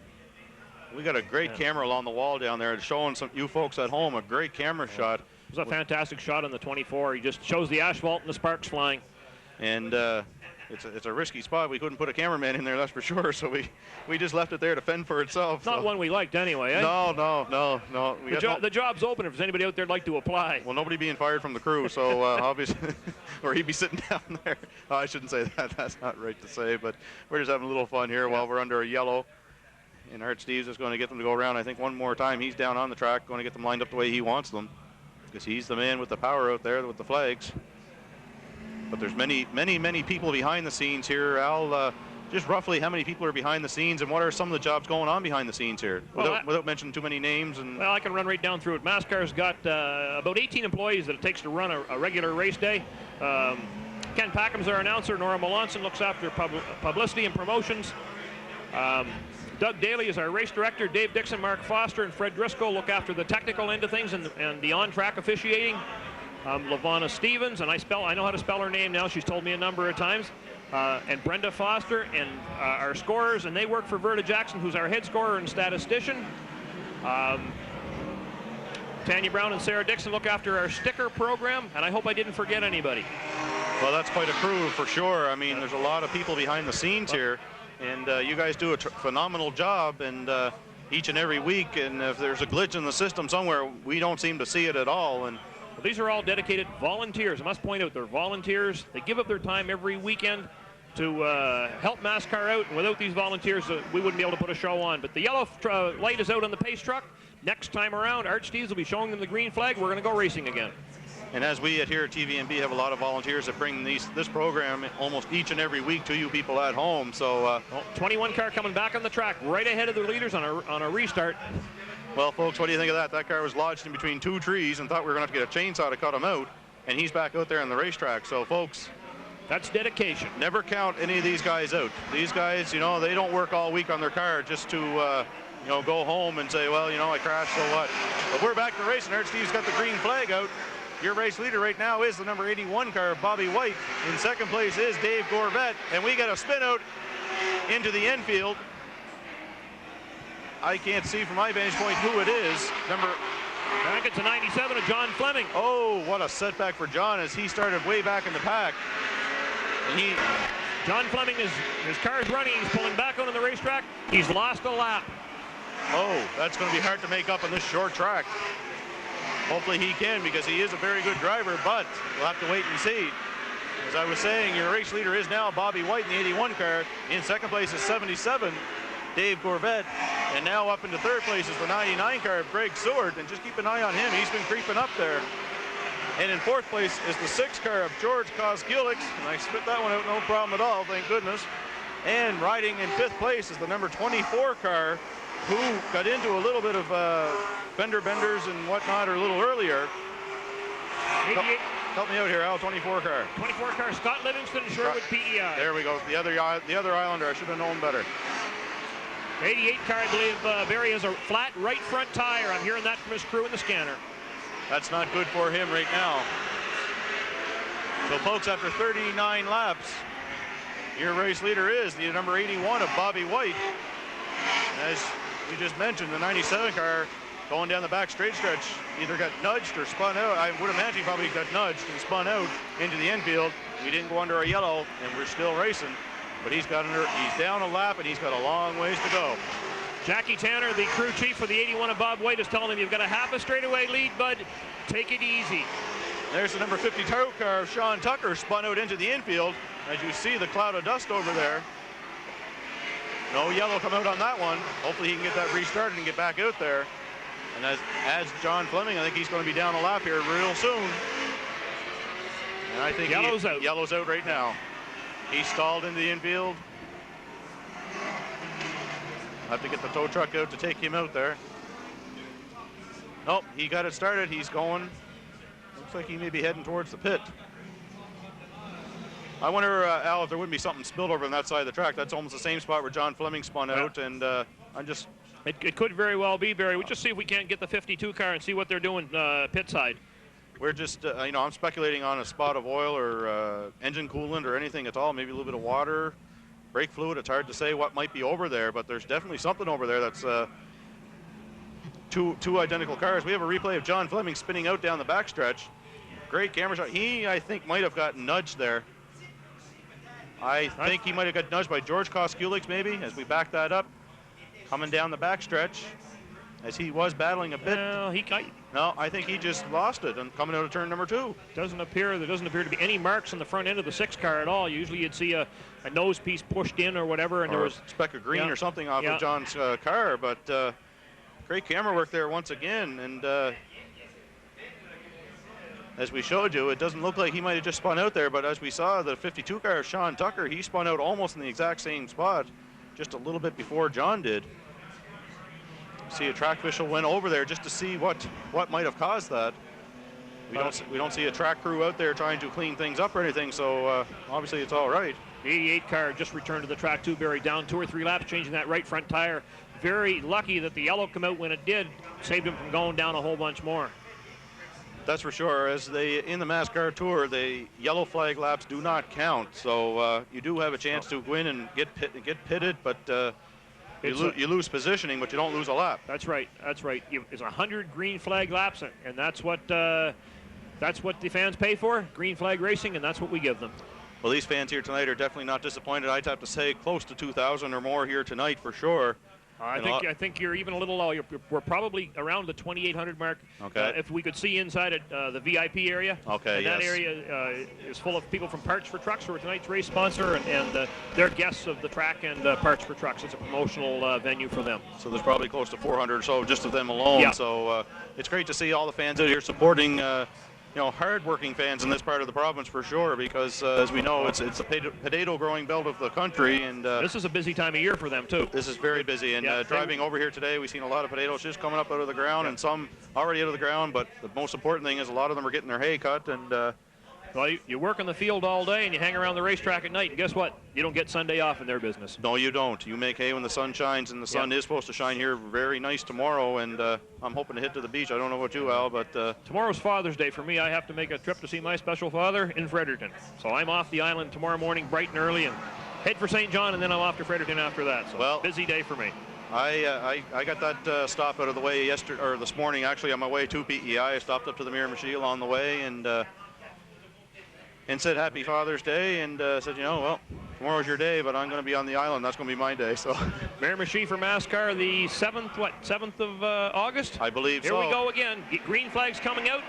We got a great camera along the wall down there. It's showing you folks at home a great camera shot. It was a fantastic shot on the 24. He just shows the asphalt and the sparks flying. And it's a risky spot. We couldn't put a cameraman in there, that's for sure. So we just left it there to fend for itself. Not one we liked anyway, eh? No. The job's open if there's anybody out there who'd like to apply. Well, nobody being fired from the crew, so obviously, or he'd be sitting down there. Oh, I shouldn't say that. That's not right to say, but we're just having a little fun here while we're under a yellow. And Art Steves is going to get them to go around, I think, one more time. He's down on the track, going to get them lined up the way he wants them, because he's the man with the power out there with the flags. But there's many people behind the scenes here. Al, just roughly how many people are behind the scenes, and what are some of the jobs going on behind the scenes here, without mentioning too many names? Well, I can run right down through it. MASCAR's got about 18 employees that it takes to run a regular race day. Ken Packham's our announcer. Nora Melanson looks after publicity and promotions. Doug Daly is our race director. Dave Dixon, Mark Foster, and Fred Driscoll look after the technical end of things and the on-track officiating. Lavonna Stevens, and I know how to spell her name now. She's told me a number of times. And Brenda Foster and our scorers, and they work for Verda Jackson, who's our head scorer and statistician. Tanya Brown and Sarah Dixon look after our sticker program, and I hope I didn't forget anybody. Well, that's quite a crew for sure. I mean, there's a lot of people behind the scenes here. And you guys do a phenomenal job, and each and every week. And if there's a glitch in the system somewhere, we don't seem to see it at all. And well, these are all dedicated volunteers. I must point out they're volunteers. They give up their time every weekend to help MASCAR out. And without these volunteers, we wouldn't be able to put a show on. But the yellow light is out on the pace truck. Next time around, Art Steves will be showing them the green flag. We're going to go racing again. And as we at here at TVMB have a lot of volunteers that bring this program almost each and every week to you people at home. So 21 car coming back on the track right ahead of the leaders on a restart. Well, folks, what do you think of that? That car was lodged in between two trees and thought we were going to have to get a chainsaw to cut him out. And he's back out there on the racetrack. So, folks, that's dedication. Never count any of these guys out. These guys, they don't work all week on their car just to go home and say, well, I crashed, so what? But we're back to racing. Art Steve's got the green flag out. Your race leader right now is the number 81 car, Bobby White. In second place is Dave Gorvette. And we got a spin out into the infield. I can't see from my vantage point who it is. I think it's a 97 of John Fleming. Oh, what a setback for John as he started way back in the pack. And John Fleming, his car's running. He's pulling back onto the racetrack. He's lost a lap. Oh, that's going to be hard to make up on this short track. Hopefully he can, because he is a very good driver, but we'll have to wait and see. As I was saying, your race leader is now Bobby White in the 81 car. In second place is 77, Dave Gorvette. And now up into third place is the 99 car of Greg Seward. And just keep an eye on him. He's been creeping up there. And in fourth place is the 6 car of George Koskiewicz. And I spit that one out, no problem at all, thank goodness. And riding in fifth place is the number 24 car, who got into a little bit of fender benders and whatnot a little earlier. Help me out here, Al. 24 car. 24 car, Scott Livingston, Sherwood PEI. There we go. The other Islander. I should have known better. 88 car, I believe, Barry has a flat right front tire. I'm hearing that from his crew in the scanner. That's not good for him right now. So, folks, after 39 laps, your race leader is the number 81 of Bobby White. As we just mentioned, the 97 car going down the back straight stretch either got nudged or spun out. I would imagine he probably got nudged and spun out into the infield. We didn't go under a yellow, and we're still racing. But he's down a lap, and he's got a long ways to go. Jackie Tanner, the crew chief for the 81 of Bob White, is telling him, you've got a half a straightaway lead, bud. Take it easy. There's the number 52 car of Sean Tucker, spun out into the infield. As you see the cloud of dust over there. No yellow come out on that one. Hopefully he can get that restarted and get back out there. And as John Fleming, I think he's going to be down a lap here real soon. And I think Yellow's out. Yellow's out right now. He stalled in the infield. Have to get the tow truck out to take him out there. Nope, he got it started. He's going. Looks like he may be heading towards the pit. I wonder, Al, if there wouldn't be something spilled over on that side of the track. That's almost the same spot where John Fleming spun out, and I'm just... It could very well be, Barry. We just see if we can't get the 52 car and see what they're doing pit side. We're just, I'm speculating on a spot of oil or engine coolant or anything at all, maybe a little bit of water, brake fluid. It's hard to say what might be over there, but there's definitely something over there that's two identical cars. We have a replay of John Fleming spinning out down the backstretch. Great camera shot. He, I think, might have gotten nudged there. I think he might have got nudged by George Koskulik, maybe, as we back that up. Coming down the backstretch, as he was battling a bit. No, I think he just lost it and coming out of turn number 2. There doesn't appear to be any marks on the front end of the 6 car at all. Usually you'd see a nose piece pushed in or whatever, and there was a speck of green or something off of John's car. But great camera work there once again, and as we showed you, it doesn't look like he might have just spun out there, but as we saw, the 52 car, Sean Tucker, he spun out almost in the exact same spot, just a little bit before John did. See, a track official went over there just to see what might have caused that. We don't see a track crew out there trying to clean things up or anything, so obviously it's all right. The 88 car just returned to the track too, Barry, down 2 or 3 laps, changing that right front tire. Very lucky that the yellow came out when it did, saved him from going down a whole bunch more. That's for sure. As in the MASCAR Tour, the yellow flag laps do not count, so you do have a chance to win and get pitted, but you lose positioning, but you don't lose a lap. That's right. That's right. It's 100 green flag laps, and that's what the fans pay for, green flag racing, and that's what we give them. Well, these fans here tonight are definitely not disappointed. I'd have to say close to 2,000 or more here tonight for sure. I think you're even a little low. We're probably around the 2,800 mark. Okay. If we could see inside at the VIP area. Okay. And that area is full of people from Parts for Trucks, who are tonight's race sponsor, and they're guests of the track and Parts for Trucks. It's a promotional venue for them. So there's probably close to 400 or so just of them alone. Yeah. So it's great to see all the fans out here supporting. Hard-working fans in this part of the province for sure, because as we know, it's a potato-growing belt of the country, and this is a busy time of year for them too. This is very busy, and driving over here today, we've seen a lot of potatoes just coming up out of the ground, and some already out of the ground. But the most important thing is a lot of them are getting their hay cut, and well, you work in the field all day and you hang around the racetrack at night, and guess what? You don't get Sunday off in their business. No, you don't. You make hay when the sun shines, and the sun is supposed to shine here very nice tomorrow, and I'm hoping to hit to the beach. I don't know about you, Al, but tomorrow's Father's Day for me. I have to make a trip to see my special father in Fredericton. So I'm off the island tomorrow morning bright and early and head for St. John, and then I'm off to Fredericton after that. So busy day for me. I got that stop out of the way this morning, actually, on my way to PEI. I stopped up to the Miramichi on the way, and said Happy Father's Day, and said, well, tomorrow's your day, but I'm going to be on the island. That's going to be my day. So Miramichi for MASCAR, the 7th of August? I believe so. Here we go again. Green flags coming out.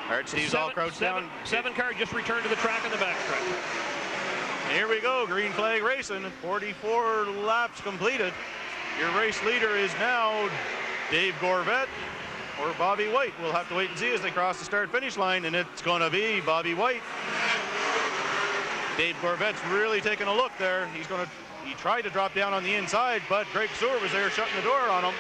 All right, Steve's all crouched down. 7 car just returned to the track in the backstretch. And here we go, green flag racing. 44 laps completed. Your race leader is now Dave Gorvette or Bobby White. We'll have to wait and see as they cross the start-finish line, and it's going to be Bobby White. Dave Gorvette's really taking a look there. He tried to drop down on the inside, but Greg Seward was there shutting the door on him.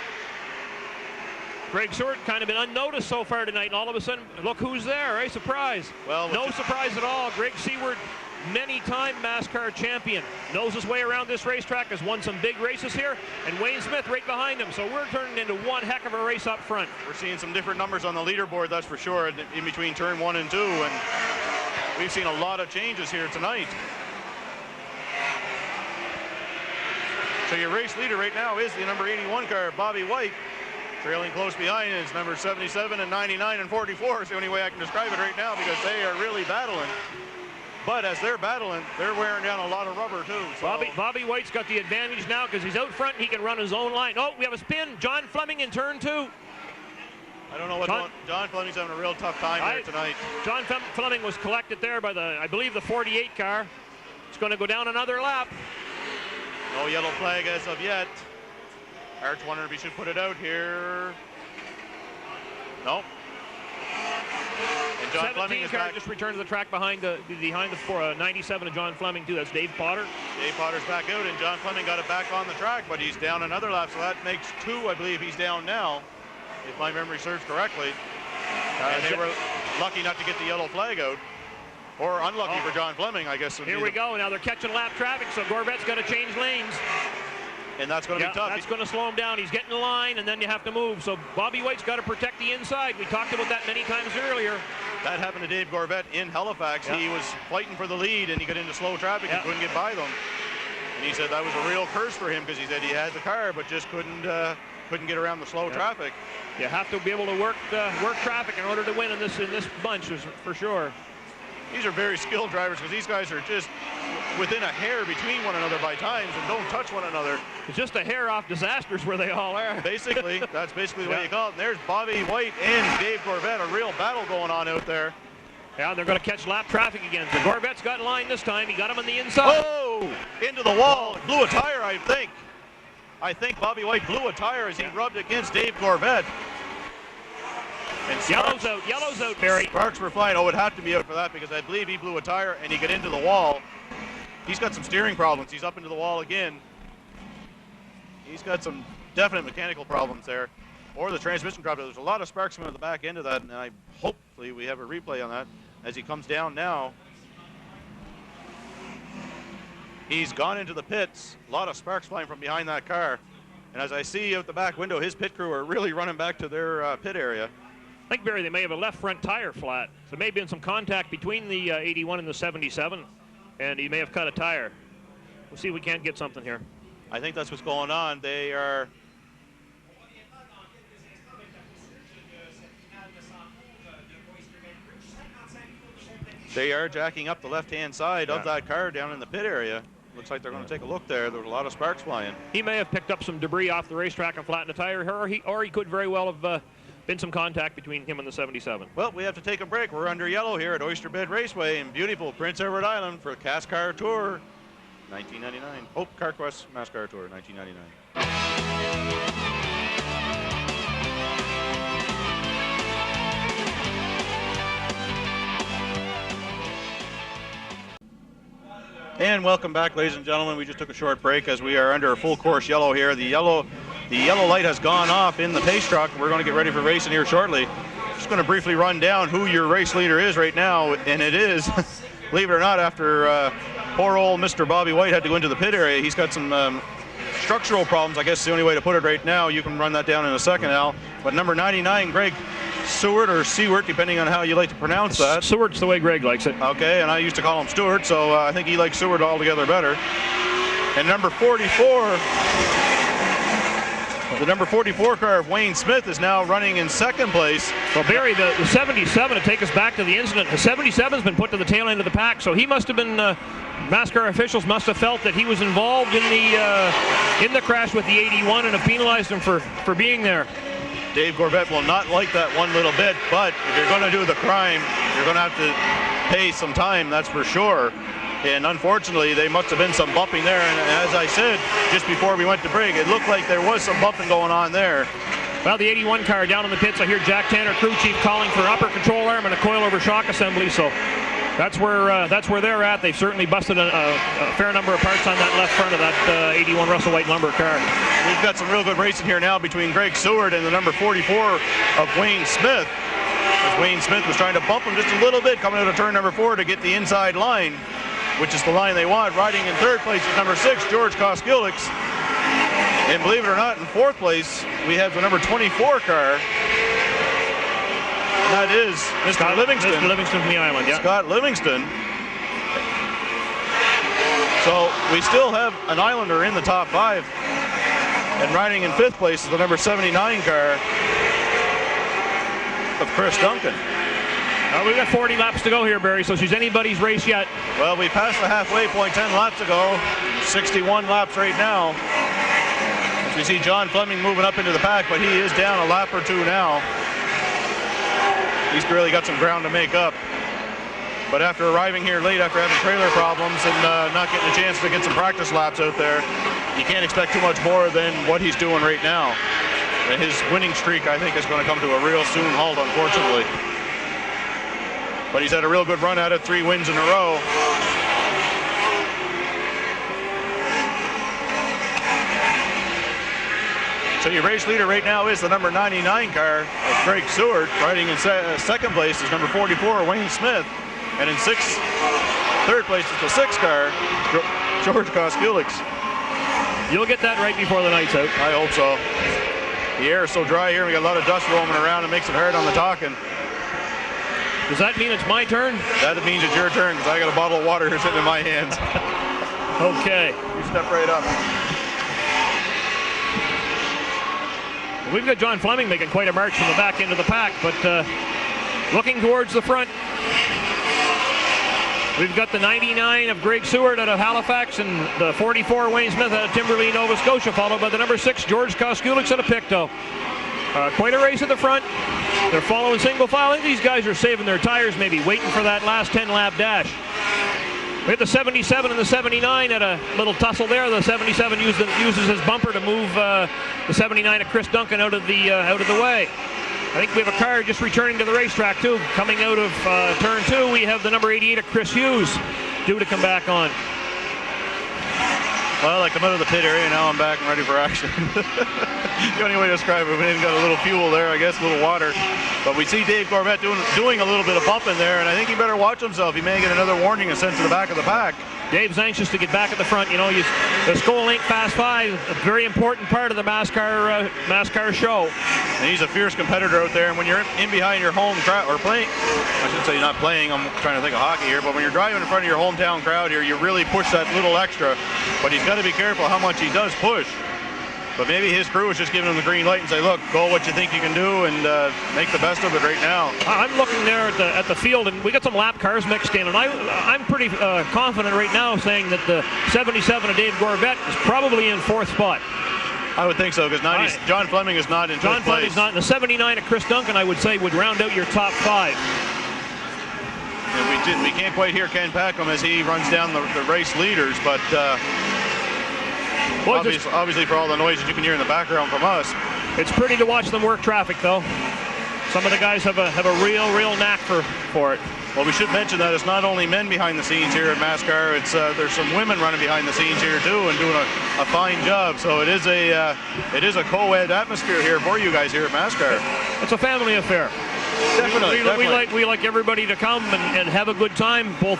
Greg Seward kind of been unnoticed so far tonight, and all of a sudden, look who's there, eh? Surprise. Well, no surprise at all. Greg Seward, many-time MASCAR champion, knows his way around this racetrack, has won some big races here, and Wayne Smith right behind him. So we're turning into one heck of a race up front. We're seeing some different numbers on the leaderboard, that's for sure, in between turn 1 and 2, and we've seen a lot of changes here tonight. So your race leader right now is the number 81 car, Bobby White. Trailing close behind is number 77 and 99 and 44. It's the only way I can describe it right now, because they are really battling. But as they're battling, they're wearing down a lot of rubber too. So. Bobby White's got the advantage now because he's out front and he can run his own line. Oh, we have a spin. John Fleming in turn 2. I don't know what John Fleming's having a real tough time here tonight. John Fleming was collected there by I believe the 48 car. It's going to go down another lap. No yellow flag as of yet. Arch wondering if he should put it out here. Nope. And John Fleming 17 is car back. just returned to the track behind the 97 of John Fleming too. That's Dave Potter. Dave Potter's back out, and John Fleming got it back on the track, but he's down another lap, so that makes 2, I believe he's down now, if my memory serves correctly. And they were lucky not to get the yellow flag out, or unlucky for John Fleming, I guess. Here we go. Now they're catching lap traffic, so Gorvette's got to change lanes. And that's going to be tough. That's going to slow him down. He's getting in line, and then you have to move. So Bobby White's got to protect the inside. We talked about that many times earlier. That happened to Dave Gorvette in Halifax. He was fighting for the lead, and he got into slow traffic and couldn't get by them. And he said that was a real curse for him, because he said he had the car, but just couldn't get around the slow traffic. You have to be able to work traffic in order to win in this bunch, for sure. These are very skilled drivers, because these guys are just within a hair between one another by times and don't touch one another. It's just a hair off disasters where they all are. Basically, that's basically the way you call it. And there's Bobby White and Dave Gorvette, a real battle going on out there. Yeah, they're going to catch lap traffic again. So Gorvette's got in line this time. He got him on the inside. Oh, into the wall. Blew a tire, I think. I think Bobby White blew a tire as he rubbed against Dave Gorvette. And yellow's out, Barry. Sparks were flying. Oh, it had to be out for that, because I believe he blew a tire and he got into the wall. He's got some steering problems. He's up into the wall again. He's got some definite mechanical problems there. Or the transmission dropped. There's a lot of sparks coming at the back end of that, and hopefully we have a replay on that as he comes down now. He's gone into the pits. A lot of sparks flying from behind that car. And as I see out the back window, his pit crew are really running back to their pit area. I think, Barry, they may have a left front tire flat. So there may have been some contact between the 81 and the 77, and he may have cut a tire. We'll see if we can't get something here. I think that's what's going on. They are... jacking up the left-hand side of that car down in the pit area. Looks like they're going to take a look there. There was a lot of sparks flying. He may have picked up some debris off the racetrack and flattened the tire, or he could very well have been some contact between him and the 77. Well, we have to take a break. We're under yellow here at Oyster Bed Raceway in beautiful Prince Edward Island for MASCAR Tour 1999. CarQuest MASCAR Tour 1999. And welcome back, ladies and gentlemen. We just took a short break as we are under full course yellow here. The yellow light has gone off in the pace truck. We're going to get ready for racing here shortly. Just going to briefly run down who your race leader is right now, and it is, believe it or not, after poor old Mr. Bobby White had to go into the pit area. He's got some structural problems, I guess is the only way to put it right now. You can run that down in a second, Al. But number 99, Greg Seward, or Seward, depending on how you like to pronounce that. Seward's the way Greg likes it. Okay, and I used to call him Stewart, so I think he likes Seward altogether better. And number 44, the number 44 car of Wayne Smith is now running in second place. Well, Barry, the 77, to take us back to the incident, the 77's been put to the tail end of the pack, so he must have been, MASCAR officials must have felt that he was involved in the crash with the 81 and have penalized him for being there. Dave Gorvette will not like that one little bit, but if you're going to do the crime, you're going to have to pay some time, that's for sure. And unfortunately, there must have been some bumping there. And as I said, just before we went to break, it looked like there was some bumping going on there. Well, the 81 car down in the pits. I hear Jack Tanner, crew chief, calling for upper control arm and a coilover shock assembly. So that's where they're at. They've certainly busted a fair number of parts on that left front of that 81 Russell White Lumber car. We've got some real good racing here now between Greg Seward and the number 44 of Wayne Smith. As Wayne Smith was trying to bump him just a little bit coming out of turn number 4 to get the inside line, which is the line they want. Riding in third place is number 6, George Koskilix. And believe it or not, in fourth place, we have the number 24 car. And that is Mr. Livingston. Mr. Livingston from the island, yeah. Scott Livingston. So we still have an Islander in the top 5. And riding in 5th place is the number 79 car of Chris Duncan. We've got 40 laps to go here, Barry, so she's anybody's race yet. Well, we passed the halfway point 10 laps ago. 61 laps right now. As we see John Fleming moving up into the pack, but he is down a lap or 2 now. He's really got some ground to make up. But after arriving here late, after having trailer problems and not getting a chance to get some practice laps out there, you can't expect too much more than what he's doing right now. And his winning streak, I think, is going to come to a real soon halt, unfortunately. but he's had a real good run at it, 3 wins in a row. So your race leader right now is the number 99 car of Greg Seward. Riding in second place is number 44, Wayne Smith. And in third place is the 6 car, George Koskulik. You'll get that right before the night's out. I hope so. The air is so dry here, we got a lot of dust roaming around. It makes it hard on the talking. Does that mean it's my turn? That means it's your turn, because I got a bottle of water here sitting in my hands. Okay. You step right up. We've got John Fleming making quite a march from the back end of the pack, but looking towards the front, we've got the 99 of Greg Seward out of Halifax and the 44 Wayne Smith out of Timberlea, Nova Scotia, followed by the number 6 George Koskulik out of Pictou. Quite a race at the front. They're following single file. I think these guys are saving their tires, maybe waiting for that last 10-lap dash. We have the 77 and the 79 at a little tussle there. The 77 uses his bumper to move the 79 of Chris Duncan out of the way. I think we have a car just returning to the racetrack too. Coming out of turn 2, we have the number 88 of Chris Hughes due to come back on. Well, I come out of the pit area, now I'm back and ready for action. The only way to describe it, we got a little fuel there, I guess, a little water. But we see Dave Gorbett doing a little bit of bumping there, and I think he better watch himself. He may get another warning and sent to the back of the pack. Dave's anxious to get back at the front. You know, the Skull Link Fast 5, a very important part of the MASCAR show. And he's a fierce competitor out there, and when you're in behind your home crowd, or playing, I should say not playing, I'm trying to think of hockey here, but when you're driving in front of your hometown crowd here, you really push that little extra. But he's got to be careful how much he does push. But maybe his crew is just giving him the green light and say, look, go what you think you can do and make the best of it right now. I'm looking there at the field, and we got some lap cars mixed in, and I'm pretty confident right now saying that the 77 of Dave Gorbett is probably in 4th spot. I would think so, because John Fleming is not in 5th place. John Fleming's not. And the 79 of Chris Duncan, I would say, would round out your top 5. And we can't quite hear Ken Packham as he runs down the race leaders, but obviously for all the noises you can hear in the background from us. It's pretty to watch them work traffic, though. Some of the guys have a real knack for it. Well, we should mention that it's not only men behind the scenes here at MASCAR. It's there's some women running behind the scenes here too and doing a fine job. So it is a co-ed atmosphere here for you guys here at MASCAR. It's a family affair. Definitely. We like everybody to come and have a good time, both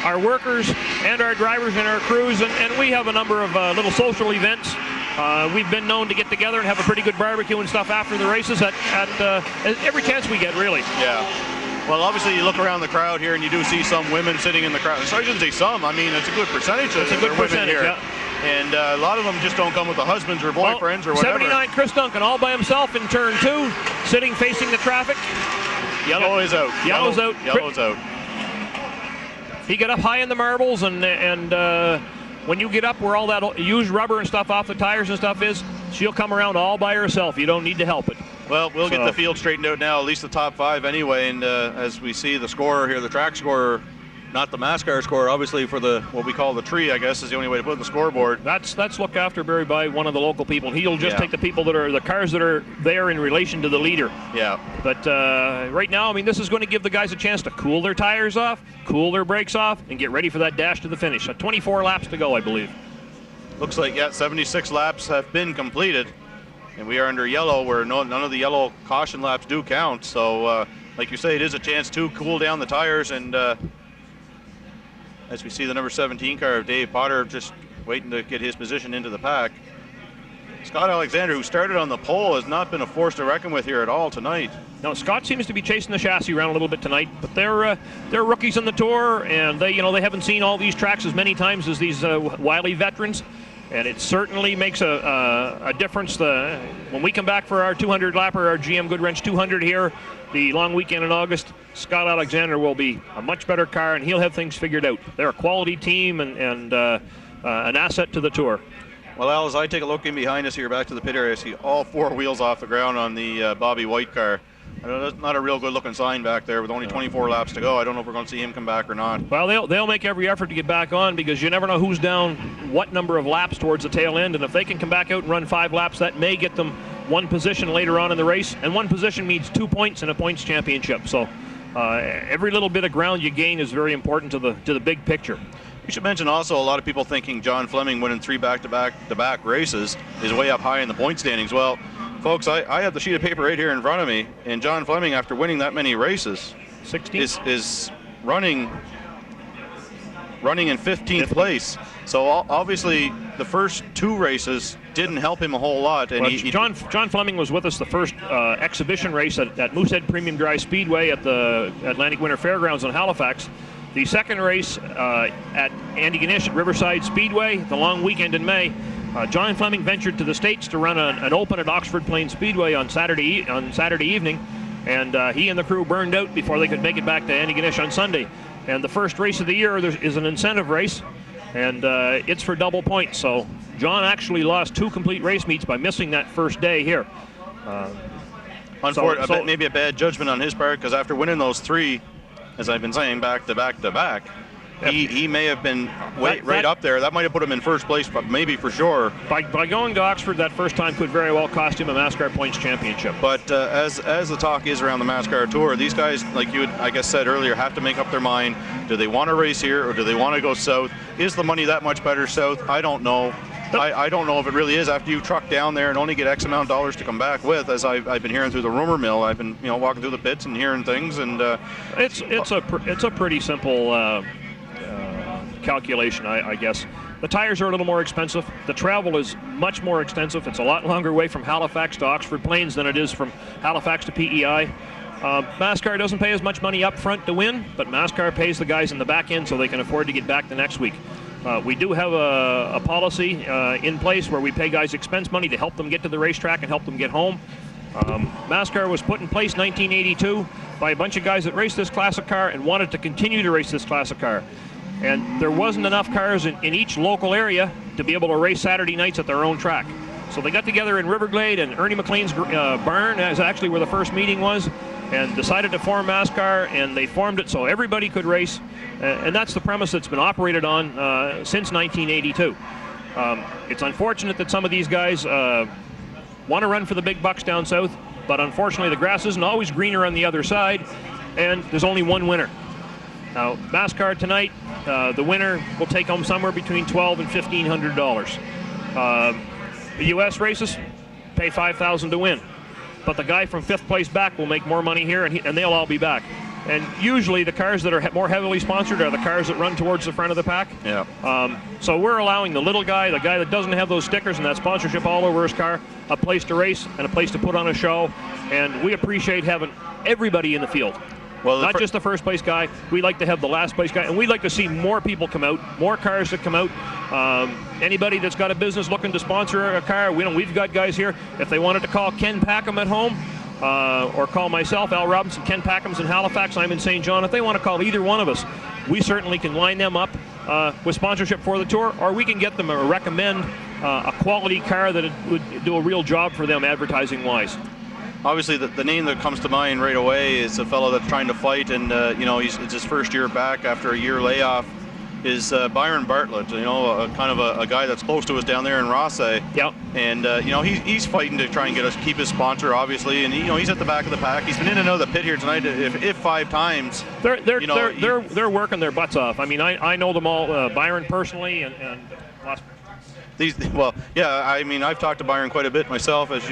our workers and our drivers and our crews, and we have a number of little social events. We've been known to get together and have a pretty good barbecue and stuff after the races at every chance we get, really. Yeah. Well, obviously you look around the crowd here and you do see some women sitting in the crowd. So I shouldn't say some. I mean, it's a good percentage. It's a good percentage, here. Yeah. And a lot of them just don't come with the husbands or boyfriends or whatever. 79 Chris Duncan all by himself in turn 2, sitting facing the traffic. Yellow is out. Yellow's out. Yellow's out. He got up high in the marbles, and when you get up where all that used rubber and stuff off the tires and stuff is, she'll come around all by herself. You don't need to help it. Well, we'll get the field straightened out now, at least the top 5 anyway. And as we see the scorer here, the track scorer, not the MASCAR scorer, obviously for what we call the tree, I guess is the only way to put the scoreboard. That's looked after, Barry, by one of the local people. And he'll just take the people that are the cars that are there in relation to the leader. Yeah. But right now, I mean, this is going to give the guys a chance to cool their tires off, cool their brakes off, and get ready for that dash to the finish. 24 laps to go, I believe. Looks like, 76 laps have been completed. And we are under yellow, where none of the yellow caution laps do count. So, like you say, it is a chance to cool down the tires. And as we see the number 17 car of Dave Potter just waiting to get his position into the pack. Scott Alexander, who started on the pole, has not been a force to reckon with here at all tonight. No, Scott seems to be chasing the chassis around a little bit tonight, but they're rookies on the tour, and they haven't seen all these tracks as many times as these wily veterans. And it certainly makes a difference. When we come back for our 200-lapper, our GM Goodwrench 200 here, the long weekend in August, Scott Alexander will be a much better car, and he'll have things figured out. They're a quality team and an asset to the tour. Well, Al, as I take a look in behind us here back to the pit area, I see all 4 wheels off the ground on the Bobby White car. I know that's not a real good-looking sign back there with only 24 laps to go. I don't know if we're going to see him come back or not. Well, they'll make every effort to get back on, because you never know who's down what number of laps towards the tail end. And if they can come back out and run 5 laps, that may get them one position later on in the race. And one position means 2 points in a points championship. So every little bit of ground you gain is very important to the big picture. We should mention also, a lot of people thinking John Fleming winning 3 back-to-back races is way up high in the point standings. Well, folks, I have the sheet of paper right here in front of me, and John Fleming, after winning that many races, 16? is running in 15th place. So obviously the first 2 races didn't help him a whole lot. And John Fleming was with us the first exhibition race at Moosehead Premium Dry Speedway at the Atlantic Winter Fairgrounds in Halifax. The second race at Andy Ganesh at Riverside Speedway, the long weekend in May. John Fleming ventured to the States to run an open at Oxford Plains Speedway on Saturday evening, and he and the crew burned out before they could make it back to Andy Ganesh on Sunday. And the first race of the year is an incentive race, and it's for double points. So John actually lost 2 complete race meets by missing that first day here. Unfortunately, maybe a bad judgment on his part, because after winning those 3, as I've been saying, back to back, he may have been right up there. That might have put him in first place, but maybe for sure. By going to Oxford that first time could very well cost him a MASCAR Points Championship. But as the talk is around the MASCAR Tour, these guys, like you had, I guess, said earlier, have to make up their mind. Do they want to race here, or do they want to go south? Is the money that much better south? I don't know. I don't know if it really is after you truck down there and only get X amount of dollars to come back with, as I've been hearing through the rumor mill. I've been walking through the pits and hearing things, and it's a pretty simple calculation, I guess. The tires are a little more expensive. The travel is much more extensive. It's a lot longer way from Halifax to Oxford Plains than it is from Halifax to PEI. MASCAR doesn't pay as much money up front to win, but MASCAR pays the guys in the back end so they can afford to get back the next week. We do have a policy in place where we pay guys expense money to help them get to the racetrack and help them get home. MASCAR was put in place in 1982 by a bunch of guys that raced this classic car and wanted to continue to race this classic car. And there wasn't enough cars in each local area to be able to race Saturday nights at their own track. So they got together in Riverglade, and Ernie McLean's barn is actually where the first meeting was, and decided to form MASCAR, and they formed it so everybody could race. And that's the premise that's been operated on since 1982. It's unfortunate that some of these guys want to run for the big bucks down south, but unfortunately the grass isn't always greener on the other side, and there's only one winner. Now, MASCAR tonight, the winner will take home somewhere between $1,200 and $1,500. The U.S. races pay $5,000 to win, but the guy from 5th place back will make more money here, and they'll all be back. And usually the cars that are more heavily sponsored are the cars that run towards the front of the pack. Yeah. So we're allowing the little guy, the guy that doesn't have those stickers and that sponsorship all over his car, a place to race and a place to put on a show. And we appreciate having everybody in the field. Well, not just the first place guy. We like to have the last place guy, and we'd like to see more people come out, more cars that come out. Anybody that's got a business looking to sponsor a car, we've got guys here. If they wanted to call Ken Packham at home, or call myself, Al Robinson. Ken Packham's in Halifax, I'm in St. John. If they want to call either one of us, we certainly can line them up with sponsorship for the tour, or we can get them or recommend a quality car that would do a real job for them advertising-wise. Obviously, the name that comes to mind right away is a fellow that's trying to fight, and it's his first year back after a year layoff. Is Byron Bartlett, kind of a guy that's close to us down there in Raceway. Yep. And he's fighting to try and keep his sponsor, obviously, and he's at the back of the pack. He's been in and out of the pit here tonight, if 5 times. They're working their butts off. I mean, I know them all, Byron personally, and last. I've talked to Byron quite a bit myself, as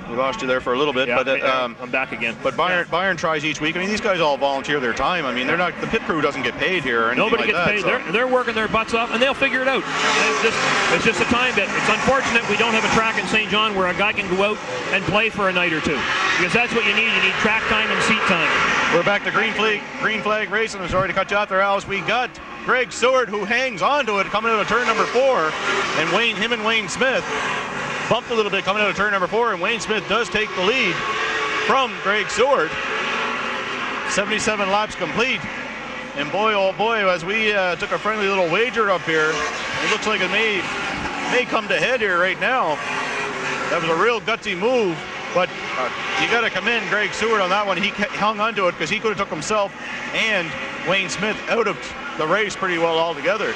we lost you there for a little bit, yeah, but I'm back again. But Byron tries each week. I mean, these guys all volunteer their time. I mean, they're not, the pit crew doesn't get paid here or anything. Nobody like gets paid. So. They're working their butts off, and they'll figure it out. It's just a time bit. It's unfortunate we don't have a track in St. John where a guy can go out and play for a night or two, because that's what you need. You need track time and seat time. We're back to Green Flag Racing. I'm sorry to cut you off there, Alice. We got Greg Seward, who hangs onto it coming out of turn number 4, and him and Wayne Smith bumped a little bit coming out of turn number 4, and Wayne Smith does take the lead from Greg Seward. 77 laps complete, and boy, oh boy, as we took a friendly little wager up here, it looks like it may come to head here right now. That was a real gutsy move, but you got to commend Greg Seward on that one. He hung onto it because he could have took himself and Wayne Smith out of the race pretty well altogether.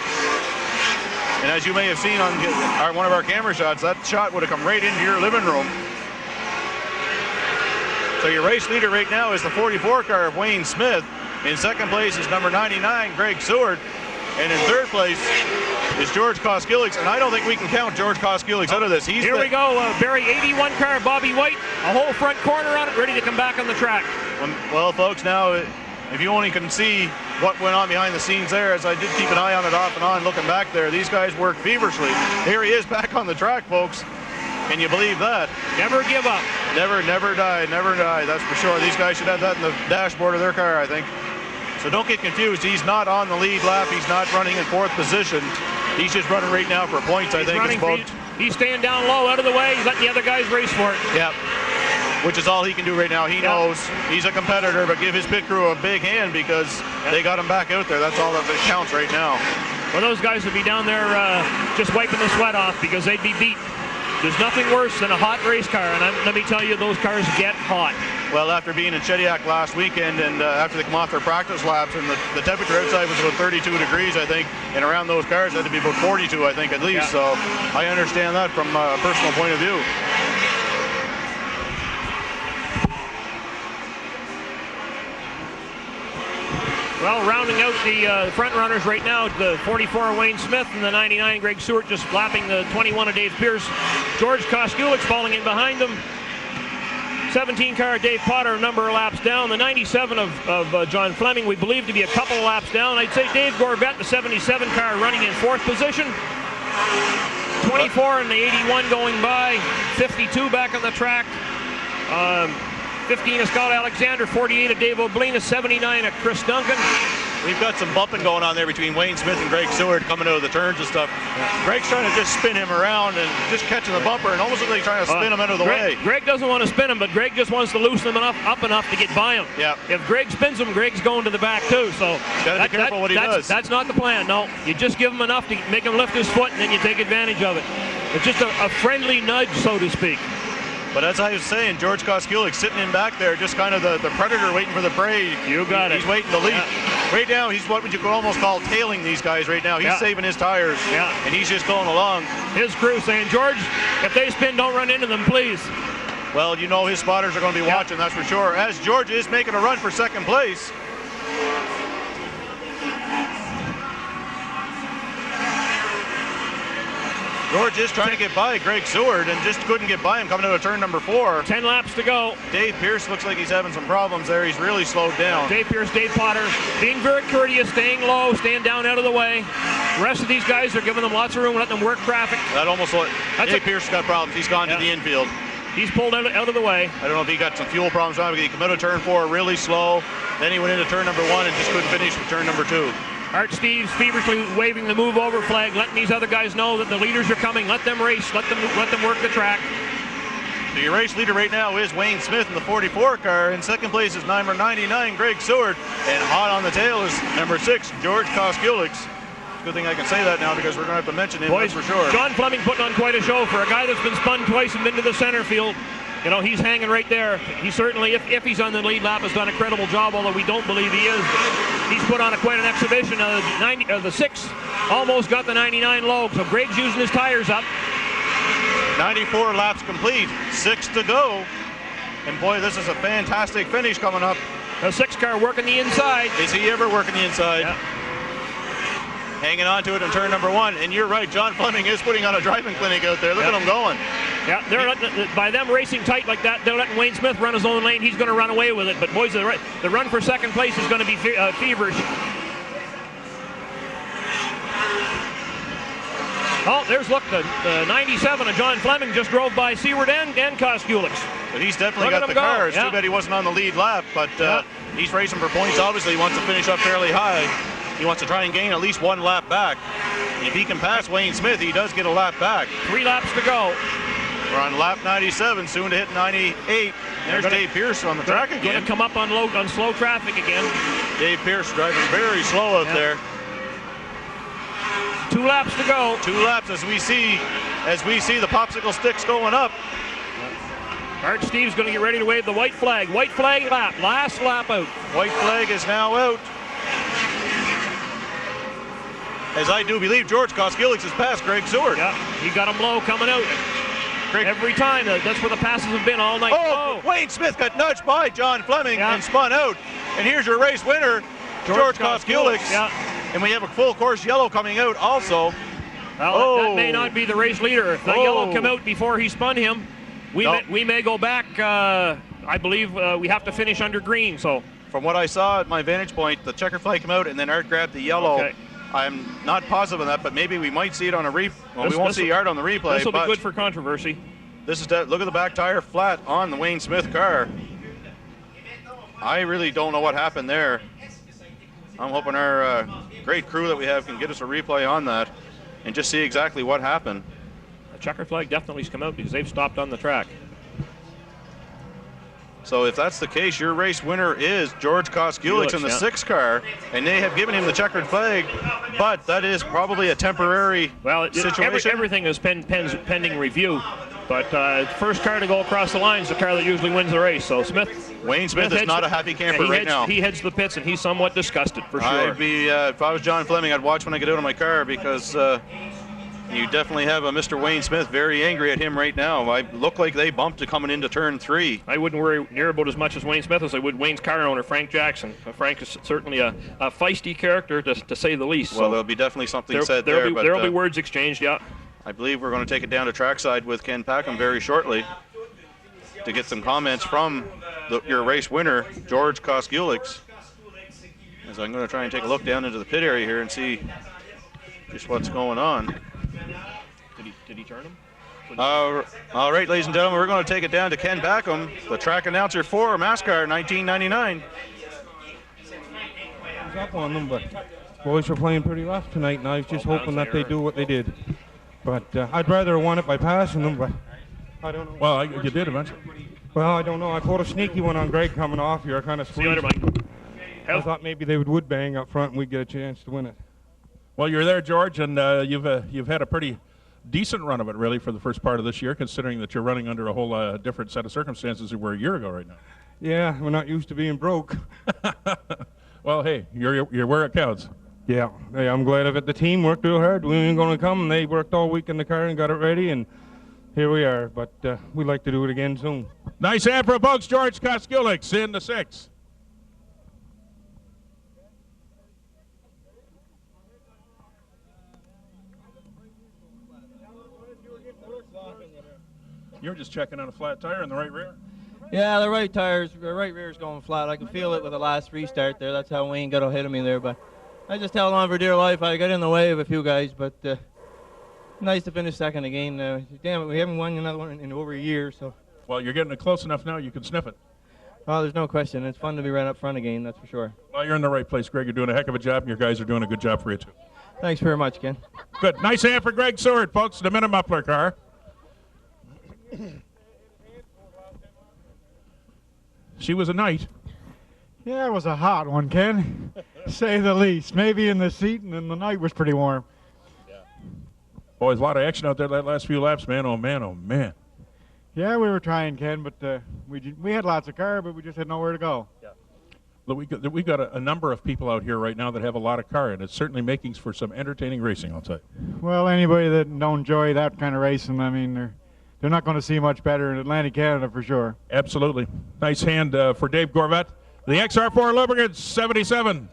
And as you may have seen on one of our camera shots, that shot would have come right into your living room. So your race leader right now is the 44 car of Wayne Smith. In second place is number 99, Greg Seward. And in third place is George Koskilix. And I don't think we can count George Koskilix out of this. Here we go, Barry, 81 car, Bobby White. A whole front corner on it, ready to come back on the track. Well, folks, now if you only can see what went on behind the scenes there, as I did keep an eye on it off and on looking back there, these guys worked feverishly. Here he is back on the track, folks. Can you believe that? Never give up. Never die, never die, that's for sure. These guys should have that in the dashboard of their car, I think. So don't get confused. He's not on the lead lap. He's not running in fourth position. He's just running right now for points, I think. He's staying down low, out of the way. He's letting the other guys race for it. Yep. Which is all he can do right now. He knows he's a competitor, but give his pit crew a big hand because they got him back out there. That's all that counts right now. Well, those guys would be down there just wiping the sweat off because they'd be beat. There's nothing worse than a hot race car, and let me tell you, those cars get hot. Well, after being in Shediac last weekend and after they come off their practice laps, and the temperature outside was about 32 degrees, I think, and around those cars it had to be about 42, I think, at least. So I understand that from a personal point of view. Well, rounding out the front runners right now, the 44 Wayne Smith and the 99 Greg Seward just lapping the 21 of Dave Pierce. George Koskilix falling in behind them. 17 car Dave Potter, a number of laps down. The 97 of John Fleming, we believe to be a couple of laps down. I'd say Dave Gorbett, the 77 car, running in fourth position. 24 and the 81 going by. 52 back on the track. 15 of Scott Alexander, 48 of Dave Oblina, 79 of Chris Duncan. We've got some bumping going on there between Wayne Smith and Greg Seward coming out of the turns and stuff. Greg's trying to just spin him around and just catching the bumper and almost like trying to spin him out of the way. Greg doesn't want to spin him, but Greg just wants to loosen him up enough to get by him. Yeah. If Greg spins him, Greg's going to the back too. So gotta be careful what he does. That's not the plan. No, you just give him enough to make him lift his foot, and then you take advantage of it. It's just a friendly nudge, so to speak. But as I was saying, George Koskilix sitting in back there, just kind of the predator waiting for the prey. You got it. He's waiting to leap. Yeah. Right now, he's what you could almost call tailing these guys right now. He's saving his tires, and he's just going along. His crew saying, George, if they spin, don't run into them, please. Well, you know his spotters are going to be watching, that's for sure. As George is making a run for second place. George is trying to get by Greg Seward and just couldn't get by him coming out of turn number 4. 10 laps to go. Dave Pierce looks like he's having some problems there. He's really slowed down. Dave Pierce, Dave Potter, being very courteous, staying low, staying down out of the way. The rest of these guys are giving them lots of room, letting them work traffic. That almost like Dave Pierce got problems. He's gone to the infield. He's pulled out of the way. I don't know if he got some fuel problems. He came out of turn 4 really slow. Then he went into turn number 1 and just couldn't finish with turn number 2. Art Steves feverishly waving the move over flag, letting these other guys know that the leaders are coming. Let them race. Let them work the track. So your race leader right now is Wayne Smith in the 44 car. In second place is number 99, Greg Seward. And hot on the tail is number 6, George Koskilix. Good thing I can say that now because we're going to have to mention him, that's for sure. John Fleming putting on quite a show for a guy that's been spun twice and been to the center field. You know, he's hanging right there. He certainly, if he's on the lead lap, has done a credible job, although we don't believe he is. He's put on quite an exhibition. The 6 almost got the 99 low, so Greg's using his tires up. 94 laps complete, 6 to go. And boy, this is a fantastic finish coming up. The 6 car working the inside. Is he ever working the inside? Yeah. Hanging on to it in turn number 1. And you're right, John Fleming is putting on a driving clinic out there. Look at him going. Yeah, they're by them racing tight like that, they're letting Wayne Smith run his own lane. He's going to run away with it. But boys, the run for second place is going to be feverish. Oh, there's, look, the 97 of John Fleming just drove by Seward and Koskilix. But he's definitely got the car. It's too bad he wasn't on the lead lap, but he's racing for points. Obviously, he wants to finish up fairly high. He wants to try and gain at least 1 lap back. If he can pass Wayne Smith, he does get a lap back. 3 laps to go. We're on lap 97, soon to hit 98. There's Dave Pierce on the track again. Going to come up on slow traffic again. Dave Pierce driving very slow out there. 2 laps to go. 2 laps as we see the popsicle sticks going up. Art Steve's going to get ready to wave the white flag. White flag lap, last lap out. White flag is now out. As I do believe George Koskilix has passed Greg Seward. Yeah, he got him low coming out. Great. Every time. That's where the passes have been all night. Oh, Wayne Smith got nudged by John Fleming and spun out. And here's your race winner, George Koskulik. Yeah. And we have a full course yellow coming out also. Well, that may not be the race leader. If the yellow came out before he spun him, we may go back. I believe we have to finish under green. So from what I saw at my vantage point, the checker flag came out and then Art grabbed the yellow. Okay. I'm not positive on that, but maybe we might see it on a replay. Well, we won't see Art on the replay. This will be good for controversy. This is look at the back tire flat on the Wayne Smith car. I really don't know what happened there. I'm hoping our great crew that we have can get us a replay on that and just see exactly what happened. The checker flag definitely has come out because they've stopped on the track. So if that's the case, your race winner is George Koskulik in the 6 car, and they have given him the checkered flag, but that is probably a temporary situation. Everything is pending review, but first car to go across the line is the car that usually wins the race. So Wayne Smith is not a happy camper now. He heads the pits, and he's somewhat disgusted for sure. I'd be, if I was John Fleming, I'd watch when I get out of my car because you definitely have a Mr. Wayne Smith very angry at him right now. I look like they bumped coming into turn 3. I wouldn't worry near about as much as Wayne Smith as I would Wayne's car owner, Frank Jackson. Frank is certainly a feisty character, to say the least. Well, there'll be definitely something said there. But there'll be words exchanged, yeah. I believe we're going to take it down to trackside with Ken Packham very shortly to get some comments from your race winner, George Koskulik. As I'm going to try and take a look down into the pit area here and see just what's going on. Did he turn him? All right, ladies and gentlemen, we're going to take it down to Ken Packham, the track announcer for MASCAR 1999. I was up on them, but boys were playing pretty rough tonight, and I was just hoping that they do what they did. But I'd rather have won it by passing them, but I don't know. Well, you did eventually. Well, I don't know. I pulled a sneaky one on Greg coming off here. I kind of squeezed. I thought maybe they would bang up front and we'd get a chance to win it. Well, you're there, George, and you've had a pretty decent run of it, really, for the first part of this year, considering that you're running under a whole different set of circumstances than you were a year ago right now. Yeah, we're not used to being broke. Well, hey, you're where it counts. Yeah, hey, I'm glad of it. The team worked real hard. We weren't going to come, and they worked all week in the car and got it ready, and here we are. But we'd like to do it again soon. Nice hand for folks. George Koskulik in the 6. You're just checking on a flat tire in the right rear? Yeah, the right rear is going flat. I can feel it with the last restart there. That's how Wayne got ahead of me there. But I just held on for dear life. I got in the way of a few guys, but nice to finish second again. Damn it, we haven't won another one in over a year. So. Well, you're getting it close enough now you can sniff it. Well, there's no question. It's fun to be right up front again, that's for sure. Well, you're in the right place, Greg. You're doing a heck of a job, and your guys are doing a good job for you, too. Thanks very much, Ken. Good. Nice hand for Greg Seward, folks, the Minute Muffler car. She was a night. Yeah, it was a hot one, Ken, say the least. Maybe in the seat, and then the night was pretty warm. Yeah. Boys, a lot of action out there that last few laps, man. Oh, man, oh, man. Yeah, we were trying, Ken, but we had lots of car, but we just had nowhere to go. Yeah. Look, we got a number of people out here right now that have a lot of car, and it's certainly making for some entertaining racing, I'll tell you. Well, anybody that don't enjoy that kind of racing, I mean, they're not going to see much better in Atlantic Canada for sure. Absolutely. Nice hand for Dave Gorvet. The XR4 Lubricants 77.